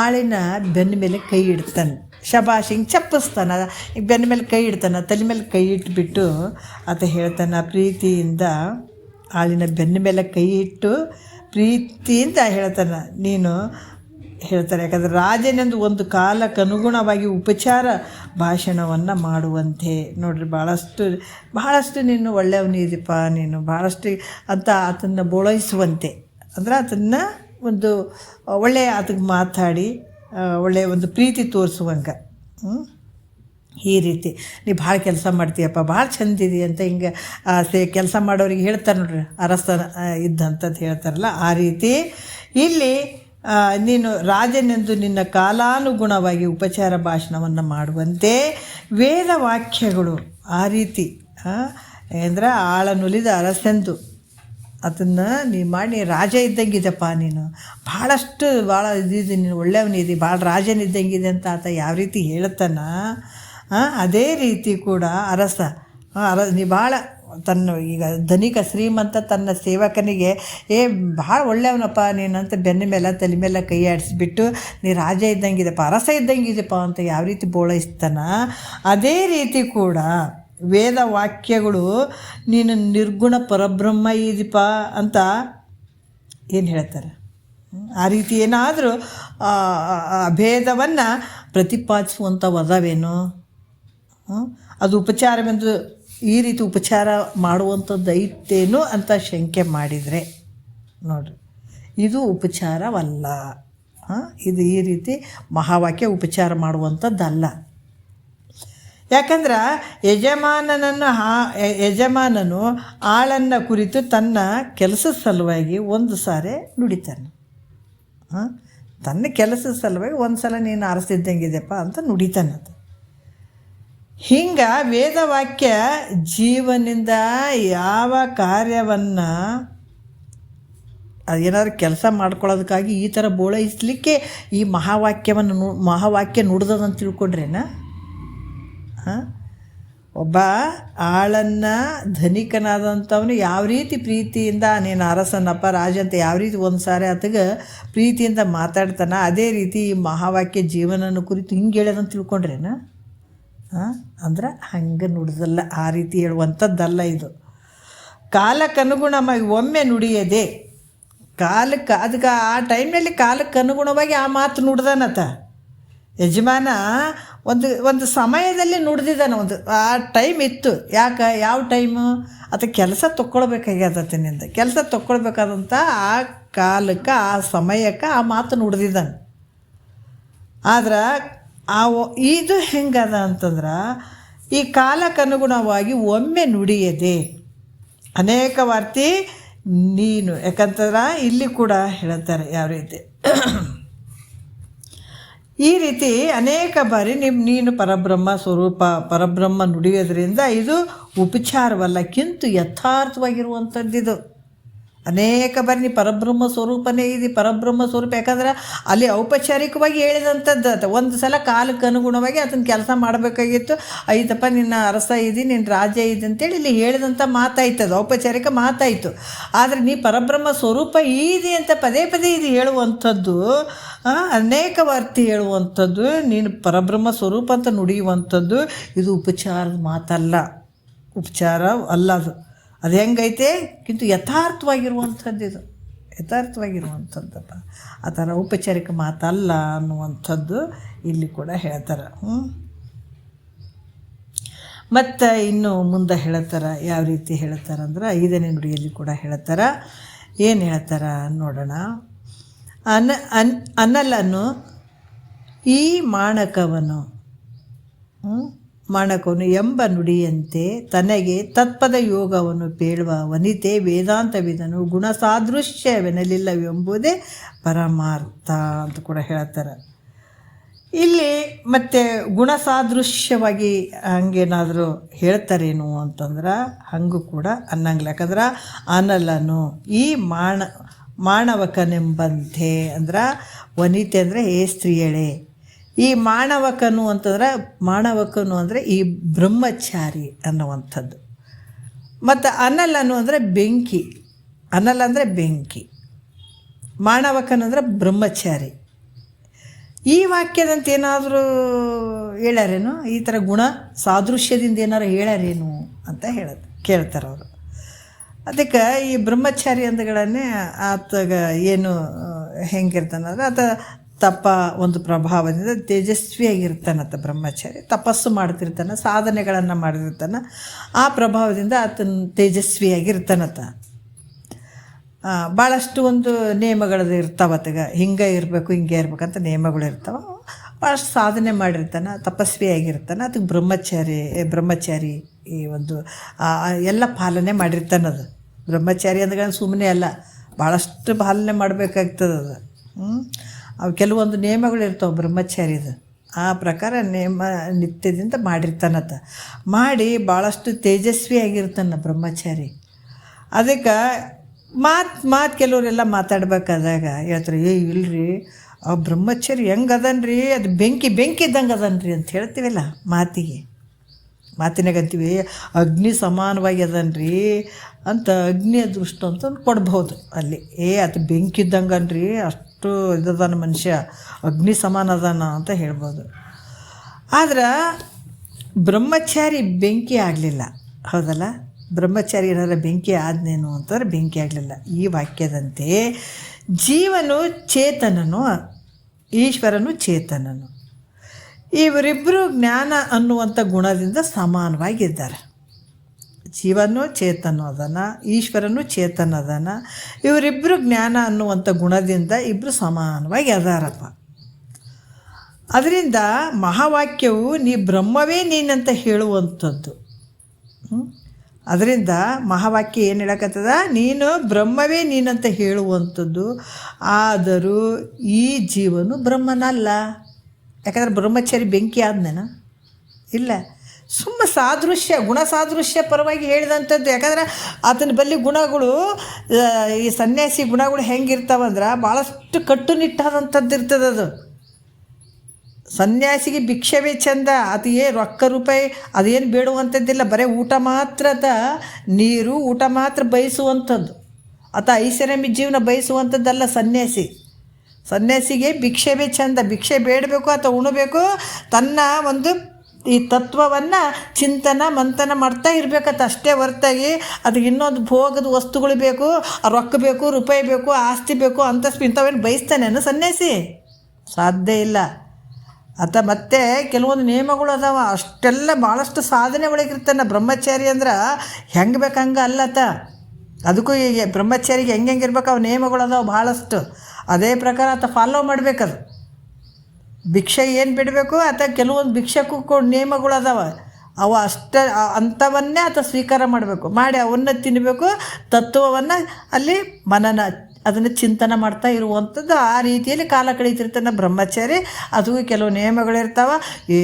ಆಳಿನ ಬೆನ್ನ ಮೇಲೆ ಕೈ ಇಡ್ತಾನೆ, ಶಬಾಷ್ ಹಿಂಗೆ ಚಪ್ಪಿಸ್ತಾನೆ, ಈಗ ಬೆನ್ನ ಮೇಲೆ ಕೈ ಇಡ್ತಾನೆ, ತಲೆ ಮೇಲೆ ಕೈ ಇಟ್ಬಿಟ್ಟು ಆತ ಹೇಳ್ತಾನೆ ಪ್ರೀತಿಯಿಂದ, ಆಳಿನ ಬೆನ್ನ ಮೇಲೆ ಕೈ ಇಟ್ಟು ಪ್ರೀತಿಯಿಂದ ಹೇಳ್ತಾನೆ, ನೀನು ಹೇಳ್ತಾರೆ ಯಾಕಂದರೆ ರಾಜನೆಂದು ಒಂದು ಕಾಲಕ್ಕನುಗುಣವಾಗಿ ಉಪಚಾರ ಭಾಷಣವನ್ನು ಮಾಡುವಂತೆ. ನೋಡ್ರಿ ಭಾಳಷ್ಟು ನೀನು ಒಳ್ಳೆಯವನಿದೀಪ, ನೀನು ಭಾಳಷ್ಟು ಅಂತ ಆತನ್ನು ಬೋಳೈಸುವಂತೆ, ಅಂದ್ರೆ ಆತನ್ನು ಒಂದು ಒಳ್ಳೆಯ ಆತಗೆ ಮಾತಾಡಿ ಒಳ್ಳೆಯ ಒಂದು ಪ್ರೀತಿ ತೋರಿಸುವಂಗೆ. ಈ ರೀತಿ ನೀ ಭಾಳ ಕೆಲಸ ಮಾಡ್ತೀಯಪ್ಪ, ಭಾಳ ಚಂದಿದಿ ಅಂತ ಹಿಂಗೆ ಕೆಲಸ ಮಾಡೋರಿಗೆ ಹೇಳ್ತಾರೆ ನೋಡ್ರಿ, ಅರಸನ ಇದ್ದಂಥದ್ದು ಹೇಳ್ತಾರಲ್ಲ ಆ ರೀತಿ. ಇಲ್ಲಿ ನೀನು ರಾಜನೆಂದು ನಿನ್ನ ಕಾಲಾನುಗುಣವಾಗಿ ಉಪಚಾರ ಭಾಷಣವನ್ನು ಮಾಡುವಂತೆ ವೇದವಾಕ್ಯಗಳು ಆ ರೀತಿ ಅಂದರೆ ಆಳನುಲಿದ ಅರಸೆಂದು ಅದನ್ನು ನೀನು ಮಾಡಿ ರಾಜ ಇದ್ದಂಗಿದೆಪ್ಪ, ನೀನು ಭಾಳ ಇದ್ದಿದ್ದು, ನೀನು ಒಳ್ಳೆಯವನಿದ್ದಿ, ಭಾಳ ರಾಜನಿದ್ದಂಗಿದೆ ಅಂತ ಆತ ಯಾವ ರೀತಿ ಹೇಳ್ತಾನ, ಅದೇ ರೀತಿ ಕೂಡ ನೀ ಭಾಳ ತನ್ನ ಈಗ ಧನಿಕ ಶ್ರೀಮಂತ ತನ್ನ ಸೇವಕನಿಗೆ ಭಾಳ ಒಳ್ಳೆಯವನಪ್ಪ ನೀನಂತ ಬೆನ್ನ ಮೇಲೆ ತಲೆ ಮೇಲೆ ಕೈ ಆಡಿಸ್ಬಿಟ್ಟು ನೀ ರಾಜ ಇದ್ದಂಗಿದೆಪ್ಪ, ಅರಸ ಇದ್ದಂಗಿದೆಪ್ಪ ಅಂತ ಯಾವ ರೀತಿ ಬೋಳೈಸ್ತಾನ, ಅದೇ ರೀತಿ ಕೂಡ ವೇದವಾಕ್ಯಗಳು ನೀನು ನಿರ್ಗುಣ ಪರಬ್ರಹ್ಮ ಇದೀಪ ಅಂತ ಏನು ಹೇಳ್ತಾರೆ. ಆ ರೀತಿ ಏನಾದರೂ ಅಭೇದವನ್ನು ಪ್ರತಿಪಾದಿಸುವಂಥ ವದವೇನು, ಅದು ಉಪಚಾರವೆಂದು ಈ ರೀತಿ ಉಪಚಾರ ಮಾಡುವಂಥದ್ದು ಐತೇನು ಅಂತ ಶಂಕೆ ಮಾಡಿದರೆ ನೋಡ್ರಿ, ಇದು ಉಪಚಾರವಲ್ಲ. ಇದು ಈ ರೀತಿ ಮಹಾವಾಕ್ಯ ಉಪಚಾರ ಮಾಡುವಂಥದ್ದಲ್ಲ. ಯಾಕಂದ್ರೆ ಯಜಮಾನನು ಆಳನ್ನು ಕುರಿತು ತನ್ನ ಕೆಲಸದ ಸಲುವಾಗಿ ಒಂದು ಸಾರಿ ನುಡಿತಾನೆ. ತನ್ನ ಕೆಲಸದ ಸಲುವಾಗಿ ಒಂದು ಸಲ ನೀನು ಅರಸಿದ್ದಂಗಿದೆಪ್ಪ ಅಂತ ನುಡಿತಾನದು. ಹಿಂಗೆ ವೇದವಾಕ್ಯ ಜೀವನದಿಂದ ಯಾವ ಕಾರ್ಯವನ್ನು ಅದೇನಾದ್ರು ಕೆಲಸ ಮಾಡ್ಕೊಳ್ಳೋದಕ್ಕಾಗಿ ಈ ಥರ ಬೋಳೈಸಲಿಕ್ಕೆ ಈ ಮಹಾವಾಕ್ಯ ನುಡ್ದದಂತ ತಿಳ್ಕೊಂಡ್ರೇನ. ಒಬ್ಬ ಆಳನ್ನು ಧನಿಕನಾದಂಥವನು ಯಾವ ರೀತಿ ಪ್ರೀತಿಯಿಂದ ನೀನು ಅರಸನಪ್ಪ ರಾಜ ಅಂತ ಯಾವ ರೀತಿ ಒಂದು ಸಾರಿ ಆತಗೆ ಪ್ರೀತಿಯಿಂದ ಮಾತಾಡ್ತಾನೆ, ಅದೇ ರೀತಿ ಈ ಮಹಾವಾಕ್ಯ ಜೀವನನ ಕುರಿತು ಹಿಂಗೆ ಹೇಳ್ಯದಂತ ತಿಳ್ಕೊಂಡ್ರೇನ. ಅಂದ್ರೆ ಹಂಗೆ ನುಡ್ದಲ್ಲ, ಆ ರೀತಿ ಹೇಳುವಂಥದ್ದಲ್ಲ ಇದು. ಕಾಲಕ್ಕನುಗುಣವಾಗಿ ಒಮ್ಮೆ ನುಡಿಯದೆ, ಅದಕ್ಕೆ ಆ ಟೈಮ್ನಲ್ಲಿ ಕಾಲಕ್ಕನುಗುಣವಾಗಿ ಆ ಮಾತು ನುಡ್ದಾನತ ಯಜಮಾನ. ಒಂದು ಸಮಯದಲ್ಲಿ ನುಡ್ದಿದ್ದಾನೆ, ಆ ಟೈಮ್ ಇತ್ತು. ಯಾವ ಟೈಮು ಅಥವಾ ಕೆಲಸ ತೊಗೊಳ್ಬೇಕಾಗ್ಯದತ್ತಿನಿಂದ ಕೆಲಸ ತೊಗೊಳ್ಬೇಕಾದಂಥ ಆ ಕಾಲಕ್ಕೆ ಆ ಸಮಯಕ್ಕೆ ಆ ಮಾತು ನುಡ್ದಿದ್ದಾನೆ. ಆದ್ರೆ ಇದು ಹೆಂಗದ ಅಂತಂದ್ರೆ ಈ ಕಾಲಕ್ಕನುಗುಣವಾಗಿ ಒಮ್ಮೆ ನುಡಿಯದೆ ಅನೇಕ ವಾರ್ತಿ ನೀನು, ಯಾಕಂತಂದ್ರೆ ಇಲ್ಲಿ ಕೂಡ ಹೇಳ್ತಾರೆ ಯಾವ ರೀತಿ ಈ ರೀತಿ ಅನೇಕ ಬಾರಿ ನೀನು ಪರಬ್ರಹ್ಮ ಸ್ವರೂಪ ಪರಬ್ರಹ್ಮ ನುಡಿಯೋದ್ರಿಂದ ಇದು ಉಪಚಾರವಲ್ಲ, ಕಿಂತು ಯಥಾರ್ಥವಾಗಿರುವಂಥದ್ದಿದು. ಅನೇಕ ಬಾರಿ ನೀ ಪರಬ್ರಹ್ಮ ಸ್ವರೂಪನೇ ಇದೆ, ಪರಬ್ರಹ್ಮ ಸ್ವರೂಪ. ಯಾಕಂದ್ರೆ ಅಲ್ಲಿ ಔಪಚಾರಿಕವಾಗಿ ಹೇಳಿದಂಥದ್ದು ಒಂದು ಸಲ ಕಾಲಕ್ಕೆ ಅನುಗುಣವಾಗಿ ಅದನ್ನು ಕೆಲಸ ಮಾಡಬೇಕಾಗಿತ್ತು. ಐತಪ್ಪ ನಿನ್ನ ಅರಸ ಇದೆ, ನಿನ್ನ ರಾಜ್ಯ ಇದೆ ಅಂತೇಳಿ ಇಲ್ಲಿ ಹೇಳಿದಂಥ ಮಾತಾಯ್ತದು, ಔಪಚಾರಿಕ ಮಾತಾಯಿತು. ಆದರೆ ನೀ ಪರಬ್ರಹ್ಮ ಸ್ವರೂಪ ಇದೆ ಅಂತ ಪದೇ ಪದೇ ಇದು ಹೇಳುವಂಥದ್ದು, ಅನೇಕ ವಾರ್ತೆ ಹೇಳುವಂಥದ್ದು, ನೀನು ಪರಬ್ರಹ್ಮ ಸ್ವರೂಪ ಅಂತ ನುಡಿಯುವಂಥದ್ದು, ಇದು ಉಪಚಾರದ ಮಾತಲ್ಲ, ಉಪಚಾರ ಅಲ್ಲ ಅದು. ಅದು ಹೆಂಗೈತೆ ಕಿಂತು ಯಥಾರ್ಥವಾಗಿರುವಂಥದ್ದು, ಇದು ಯಥಾರ್ಥವಾಗಿರುವಂಥದ್ದಪ್ಪ. ಆ ಥರ ಔಪಚಾರಿಕ ಮಾತಲ್ಲ ಅನ್ನುವಂಥದ್ದು ಇಲ್ಲಿ ಕೂಡ ಹೇಳ್ತಾರೆ. ಮತ್ತು ಇನ್ನು ಮುಂದೆ ಹೇಳ್ತಾರೆ, ಯಾವ ರೀತಿ ಹೇಳ್ತಾರಂದ್ರೆ 5ನೇ ನುಡಿಯಲ್ಲಿ ಕೂಡ ಹೇಳ್ತಾರೆ. ಏನು ಹೇಳ್ತಾರೆ ನೋಡೋಣ. ಅನಲನು ಈ ಮಾಣಕವನು ಎಂಬ ನುಡಿಯಂತೆ ತನಗೆ ತತ್ಪದ ಯೋಗವನ್ನು ಪೇಳುವ ವನಿತೆ ವೇದಾಂತವಿದನು ಗುಣಸಾದೃಶ್ಯವೆನಲಿಲ್ಲವೆಂಬುದೇ ಪರಮಾರ್ಥ ಅಂತ ಕೂಡ ಹೇಳ್ತಾರೆ. ಇಲ್ಲಿ ಮತ್ತೆ ಗುಣಸಾದೃಶ್ಯವಾಗಿ ಹಂಗೇನಾದರೂ ಹೇಳ್ತಾರೇನು ಅಂತಂದ್ರೆ ಹಂಗೂ ಕೂಡ ಅನ್ನಂಗಿಲ್ಲ. ಯಾಕಂದ್ರೆ ಅನಲನು ಈ ಮಾಣವಕನೆಂಬಂತೆ ಅಂದ್ರೆ ವನಿತೆ ಅಂದರೆ ಸ್ತ್ರೀಯಳೆ. ಈ ಮಾಣವಕನು ಅಂದರೆ ಈ ಬ್ರಹ್ಮಚಾರಿ ಅನ್ನುವಂಥದ್ದು. ಮತ್ತು ಅನಲನು ಅಂದರೆ ಬೆಂಕಿ, ಅನಲ ಅಂದರೆ ಬೆಂಕಿ, ಮಾಣವಕನು ಅಂದರೆ ಬ್ರಹ್ಮಚಾರಿ. ಈ ವಾಕ್ಯದಂತ ಏನಾದರೂ ಹೇಳ್ಯಾರೇನು, ಈ ಥರ ಗುಣ ಸಾದೃಶ್ಯದಿಂದ ಏನಾರು ಹೇಳ್ಯಾರೇನು ಅಂತ ಕೇಳ್ತಾರೆ ಅವರು. ಅದಕ್ಕೆ ಈ ಬ್ರಹ್ಮಚಾರಿ ಅಂದಗಳನ್ನೇ ಆತಗ ಏನು ಹೆಂಗಿರ್ತಾನಂದ್ರೆ ಆತ ತಪ್ಪ ಒಂದು ಪ್ರಭಾವದಿಂದ ತೇಜಸ್ವಿಯಾಗಿರ್ತಾನತ್ತ ಬ್ರಹ್ಮಚಾರಿ. ತಪಸ್ಸು ಮಾಡ್ತಿರ್ತಾನೆ, ಸಾಧನೆಗಳನ್ನು ಮಾಡಿರ್ತಾನೆ, ಆ ಪ್ರಭಾವದಿಂದ ಆತನ ತೇಜಸ್ವಿಯಾಗಿರ್ತಾನತ್ತ. ಭಾಳಷ್ಟು ಒಂದು ನಿಯಮಗಳದ್ದು ಇರ್ತಾವತ್ತಾಗ, ಹಿಂಗೆ ಇರಬೇಕು ಹಿಂಗೆ ಇರ್ಬೇಕಂತ ನಿಯಮಗಳು ಇರ್ತಾವೆ. ಭಾಳಷ್ಟು ಸಾಧನೆ ಮಾಡಿರ್ತಾನೆ, ತಪಸ್ವಿಯಾಗಿರ್ತಾನೆ, ಅದಕ್ಕೆ ಬ್ರಹ್ಮಚಾರಿ ಈ ಒಂದು ಎಲ್ಲ ಪಾಲನೆ ಮಾಡಿರ್ತಾನದು. ಬ್ರಹ್ಮಚಾರಿ ಅಂದಾಗ ಸುಮ್ಮನೆ ಅಲ್ಲ, ಭಾಳಷ್ಟು ಪಾಲನೆ ಮಾಡಬೇಕಾಗ್ತದೆ ಅದು. ಅವು ಕೆಲವೊಂದು ನಿಯಮಗಳು ಇರ್ತಾವೆ ಬ್ರಹ್ಮಚಾರಿದು, ಆ ಪ್ರಕಾರ ನೇಮ ನಿತ್ಯದಿಂದ ಮಾಡಿರ್ತಾನತ್ತ. ಮಾಡಿ ಭಾಳಷ್ಟು ತೇಜಸ್ವಿಯಾಗಿರ್ತಾನೆ ಬ್ರಹ್ಮಚಾರಿ. ಅದಕ್ಕೆ ಮಾತು ಕೆಲವರೆಲ್ಲ ಮಾತಾಡ್ಬೇಕಾದಾಗ ಹೇಳ್ತಾರೆ, ಇಲ್ರಿ ಆ ಬ್ರಹ್ಮಚಾರಿ ಹೆಂಗೆ ಅದನ್ರಿ, ಅದು ಬೆಂಕಿ ಇದ್ದಂಗೆ ಅದನ್ರಿ ಅಂತ ಹೇಳ್ತೀವಲ್ಲ ಮಾತಿನಾಗ ಅಂತೀವಿ. ಅಗ್ನಿ ಸಮಾನವಾಗಿ ಅದನ್ರಿ ಅಂತ ಅಗ್ನಿಯ ದೃಷ್ಟ ಅಂತ ಕೊಡ್ಬೋದು ಅಲ್ಲಿ. ಅದು ಬೆಂಕಿ ಇದ್ದಂಗನ್ರಿ, ಅಷ್ಟು ಇದದಾನ ಮನುಷ್ಯ, ಅಗ್ನಿ ಸಮಾನ ಅದಾನ ಅಂತ ಹೇಳ್ಬೋದು. ಆದ್ರೆ ಬ್ರಹ್ಮಚಾರಿ ಬೆಂಕಿ ಆಗಲಿಲ್ಲ, ಹೌದಲ್ಲ? ಬ್ರಹ್ಮಚಾರಿ ಏನಾದ್ರೆ ಬೆಂಕಿ ಆದ್ನೇನು ಅಂತಂದ್ರೆ ಬೆಂಕಿ ಆಗಲಿಲ್ಲ. ಈ ವಾಕ್ಯದಂತೆ ಜೀವನು ಚೇತನನು, ಈಶ್ವರನು ಚೇತನನು, ಇವರಿಬ್ಬರು ಜ್ಞಾನ ಅನ್ನುವಂಥ ಗುಣದಿಂದ ಸಮಾನವಾಗಿದ್ದಾರೆ. ಜೀವನು ಚೇತನ ಅದನ, ಈಶ್ವರನು ಚೇತನ ಅದನ, ಇವರಿಬ್ಬರು ಜ್ಞಾನ ಅನ್ನುವಂಥ ಗುಣದಿಂದ ಇಬ್ಬರು ಸಮಾನವಾಗಿ ಅದಾರಪ್ಪ. ಅದರಿಂದ ಮಹಾವಾಕ್ಯವು ನೀ ಬ್ರಹ್ಮವೇ ನೀನಂತ ಹೇಳುವಂಥದ್ದು. ಅದರಿಂದ ಮಹಾವಾಕ್ಯ ಏನು ಹೇಳಕತ್ತದ, ನೀನು ಬ್ರಹ್ಮವೇ ನೀನಂತ ಹೇಳುವಂಥದ್ದು. ಆದರೂ ಈ ಜೀವನು ಬ್ರಹ್ಮನಲ್ಲ. ಯಾಕಂದ್ರೆ ಬ್ರಹ್ಮಚಾರಿ ಬೆಂಕಿ ಆದ್ನೇನ ಇಲ್ಲ, ಸುಮ್ಮ ಗುಣ ಸಾದೃಶ್ಯ ಪರವಾಗಿ ಹೇಳಿದಂಥದ್ದು. ಯಾಕಂದ್ರೆ ಆತನ ಬಲ್ಲಿ ಗುಣಗಳು, ಈ ಸನ್ಯಾಸಿ ಗುಣಗಳು ಹೆಂಗಿರ್ತಾವಂದ್ರೆ ಭಾಳಷ್ಟು ಕಟ್ಟುನಿಟ್ಟಾದಂಥದ್ದು ಇರ್ತದೆ. ಅದು ಸನ್ಯಾಸಿಗೆ ಭಿಕ್ಷವೇ ಚಂದ, ಅದು ರೊಕ್ಕ ರೂಪಾಯಿ ಅದೇನು ಬೇಡುವಂಥದ್ದಿಲ್ಲ, ಬರೀ ಊಟ ಮಾತ್ರ, ನೀರು ಊಟ ಮಾತ್ರ ಬಯಸುವಂಥದ್ದು. ಐಷಾರಾಮಿ ಜೀವನ ಬಯಸುವಂಥದ್ದಲ್ಲ ಸನ್ಯಾಸಿಗೆ ಭಿಕ್ಷವೇ ಚಂದ, ಭಿಕ್ಷೆ ಬೇಡಬೇಕು ಅಥವಾ ಉಣಬೇಕು, ತನ್ನ ಒಂದು ಈ ತತ್ವವನ್ನು ಮಂಥನ ಮಾಡ್ತಾ ಇರಬೇಕತ್ತ, ಅಷ್ಟೇ ಹೊರತಾಗಿ ಅದಕ್ಕೆ ಇನ್ನೊಂದು ಭೋಗದ ವಸ್ತುಗಳು ಬೇಕು, ರೊಕ್ಕ ಬೇಕು, ರೂಪಾಯಿ ಬೇಕು, ಆಸ್ತಿ ಬೇಕು, ಅಂತಸ್ತು ಇಂಥವೇನು ಬಯಸ್ತಾನೇನು ಸನ್ಯಾಸಿ? ಸಾಧ್ಯ ಇಲ್ಲ. ಮತ್ತೆ ಕೆಲವೊಂದು ನಿಯಮಗಳು ಅದಾವ, ಅಷ್ಟೆಲ್ಲ ಭಾಳಷ್ಟು ಸಾಧನೆ ಒಳಗಿರ್ತಾನೆ ಬ್ರಹ್ಮಚಾರಿ. ಅಂದ್ರೆ ಹೆಂಗೆ ಬೇಕು ಹಂಗೆ ಅಲ್ಲತ್ತ. ಅದಕ್ಕೂ ಈಗ ಬ್ರಹ್ಮಚಾರಿಗೆ ಹೆಂಗೆ ಇರ್ಬೇಕು ಅವು ನಿಯಮಗಳು ಅದಾವೆ ಭಾಳಷ್ಟು. ಅದೇ ಪ್ರಕಾರ ಫಾಲೋ ಮಾಡಬೇಕದು. ಭಿಕ್ಷೆ ಏನು ಬಿಡಬೇಕು ಅಥವಾ ಕೆಲವೊಂದು ಭಿಕ್ಷಕ್ಕೂ ನಿಯಮಗಳು ಅದಾವೆ, ಅವು ಅಂಥವನ್ನೇ ಸ್ವೀಕಾರ ಮಾಡಬೇಕು, ಮಾಡಿ ಅವನ್ನ ತಿನ್ನಬೇಕು, ತತ್ವವನ್ನು ಅಲ್ಲಿ ಮನನ ಅದನ್ನು ಚಿಂತನೆ ಮಾಡ್ತಾ ಇರುವಂಥದ್ದು. ಆ ರೀತಿಯಲ್ಲಿ ಕಾಲ ಕಳೀತಿರ್ತಾನೆ ಬ್ರಹ್ಮಚಾರಿ. ಅದು ಕೆಲವು ನಿಯಮಗಳಿರ್ತಾವೆ. ಈ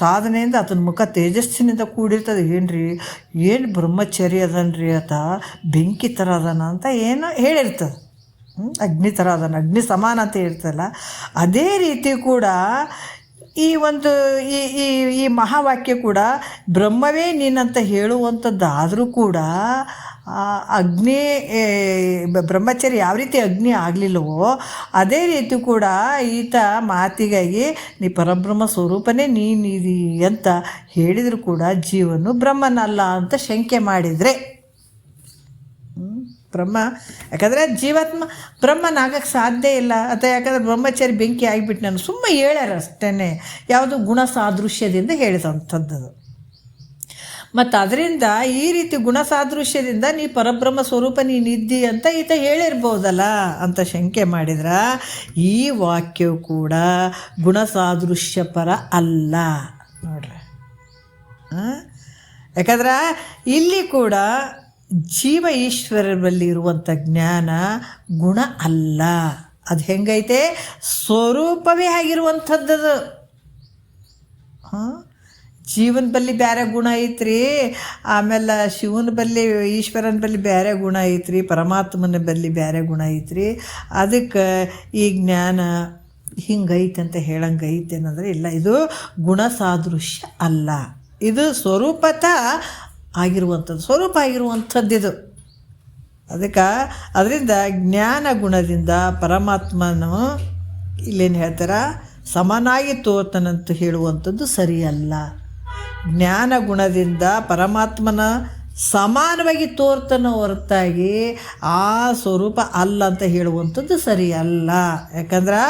ಸಾಧನೆಯಿಂದ ಆತನ ಮುಖ ತೇಜಸ್ಸಿನಿಂದ ಕೂಡಿರ್ತದೆ. ಏನು ಬ್ರಹ್ಮಚಾರಿ ಅದನ್ರಿ ಆತ, ಬೆಂಕಿ ಥರ ಅದಾನ ಅಂತ ಏನೋ ಹೇಳಿರ್ತದೆ. ಅಗ್ನಿ ಥರ ಅದಾನ, ಅಗ್ನಿ ಸಮಾನ ಅಂತ ಹೇಳ್ತಲ್ಲ. ಅದೇ ರೀತಿ ಕೂಡ ಈ ಒಂದು ಈ ಈ ಈ ಮಹಾವಾಕ್ಯ ಕೂಡ ಬ್ರಹ್ಮವೇ ನೀನಂತ ಹೇಳುವಂಥದ್ದಾದರೂ ಕೂಡ ಅಗ್ನಿ ಬ್ರಹ್ಮಚಾರಿ ಯಾವ ರೀತಿ ಅಗ್ನಿ ಆಗಲಿಲ್ಲವೋ ಅದೇ ರೀತಿ ಕೂಡ ಈತ ಮಾತಿಗಾಗಿ ನೀ ಪರಬ್ರಹ್ಮ ಸ್ವರೂಪನೇ ನೀನಿದಿ ಅಂತ ಹೇಳಿದರೂ ಕೂಡ ಜೀವನು ಬ್ರಹ್ಮನಲ್ಲ ಅಂತ ಶಂಕೆ ಮಾಡಿದರೆ ಬ್ರಹ್ಮ, ಯಾಕಂದರೆ ಜೀವಾತ್ಮ ಬ್ರಹ್ಮನಾಗಕ್ಕೆ ಸಾಧ್ಯ ಇಲ್ಲ. ಅಥವಾ ಯಾಕಂದರೆ ಬ್ರಹ್ಮಚಾರಿ ಬೆಂಕಿ ಆಗಿಬಿಟ್ಟು ನಾನು ಸುಮ್ಮನೆ ಹೇಳ್ಯಾರ ಅಷ್ಟೇ, ಯಾವುದು ಗುಣ ಸಾದೃಶ್ಯದಿಂದ ಹೇಳಿದಂಥದ್ದು. ಮತ್ತು ಅದರಿಂದ ಈ ರೀತಿ ಗುಣ ಸಾದೃಶ್ಯದಿಂದ ನೀ ಪರಬ್ರಹ್ಮ ಸ್ವರೂಪ ನೀನಿದ್ದಿ ಅಂತ ಈತ ಹೇಳಿರ್ಬೋದಲ್ಲ ಅಂತ ಶಂಕೆ ಮಾಡಿದ್ರೆ ಈ ವಾಕ್ಯವು ಕೂಡ ಗುಣ ಸಾದೃಶ್ಯ ಪರ ಅಲ್ಲ ನೋಡ್ರಿ. ಯಾಕಂದ್ರೆ ಇಲ್ಲಿ ಕೂಡ ಜೀವ ಈಶ್ವರರಲ್ಲಿ ಇರುವಂಥ ಜ್ಞಾನ ಗುಣ ಅಲ್ಲ. ಅದು ಹೆಂಗೈತೆ, ಸ್ವರೂಪವೇ ಆಗಿರುವಂಥದ್ದು. ಜೀವನ ಬಲ್ಲಿ ಬೇರೆ ಗುಣ ಐತ್ರಿ, ಆಮೇಲೆ ಶಿವನ ಬಲ್ಲಿ ಈಶ್ವರನ ಬಲ್ಲಿ ಬೇರೆ ಗುಣ ಐತ್ರಿ, ಪರಮಾತ್ಮನ ಬಲ್ಲಿ ಬೇರೆ ಗುಣ ಐತ್ರಿ. ಅದಕ್ಕೆ ಈ ಜ್ಞಾನ ಹಿಂಗೈತೆ ಅಂತ ಹೇಳಂಗೈತೆ ಅನ್ನೋದ್ರೆ ಇಲ್ಲ, ಇದು ಗುಣ ಸಾದೃಶ್ಯ ಅಲ್ಲ, ಇದು ಸ್ವರೂಪತ ಆಗಿರುವಂಥದ್ದು, ಸ್ವರೂಪ ಆಗಿರುವಂಥದ್ದಿದು. ಅದರಿಂದ ಜ್ಞಾನ ಗುಣದಿಂದ ಪರಮಾತ್ಮನು ಇಲ್ಲೇನು ಹೇಳ್ತಾರೆ, ಸಮನಾಗಿ ತೋರ್ತನಂತ ಹೇಳುವಂಥದ್ದು ಸರಿಯಲ್ಲ. ಜ್ಞಾನ ಗುಣದಿಂದ ಪರಮಾತ್ಮನ ಸಮಾನವಾಗಿ ತೋರ್ತನ ಹೊರತಾಗಿ ಆ ಸ್ವರೂಪ ಅಲ್ಲ ಅಂತ ಹೇಳುವಂಥದ್ದು ಸರಿಯಲ್ಲ. ಯಾಕಂದ್ರೆ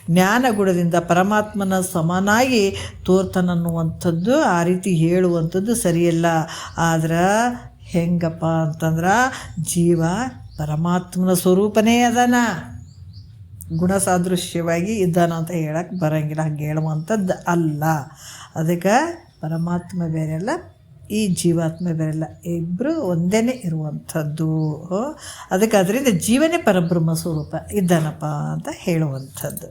ಜ್ಞಾನ ಗುಣದಿಂದ ಪರಮಾತ್ಮನ ಸಮನಾಗಿ ತೋರ್ತನನ್ನುವಂಥದ್ದು ಆ ರೀತಿ ಹೇಳುವಂಥದ್ದು ಸರಿಯಲ್ಲ. ಆದ್ರೆ ಹೆಂಗಪ್ಪ ಅಂತಂದ್ರೆ ಜೀವ ಪರಮಾತ್ಮನ ಸ್ವರೂಪನೇ ಅದಾನ, ಗುಣ ಸಾದೃಶ್ಯವಾಗಿ ಇದ್ದಾನ ಅಂತ ಹೇಳಕ್ಕೆ ಬರೋಂಗಿಲ್ಲ, ಹಂಗೆ ಹೇಳುವಂಥದ್ದು ಅಲ್ಲ. ಅದಕ್ಕೆ ಪರಮಾತ್ಮ ಬೇರೆಲ್ಲ, ಈ ಜೀವಾತ್ಮ ಬೇರೆಲ್ಲ, ಇಬ್ಬರು ಒಂದೇ ಇರುವಂಥದ್ದು. ಅದರಿಂದ ಜೀವನೇ ಪರಬ್ರಹ್ಮ ಸ್ವರೂಪ ಇದ್ದಾನಪ್ಪ ಅಂತ ಹೇಳುವಂಥದ್ದು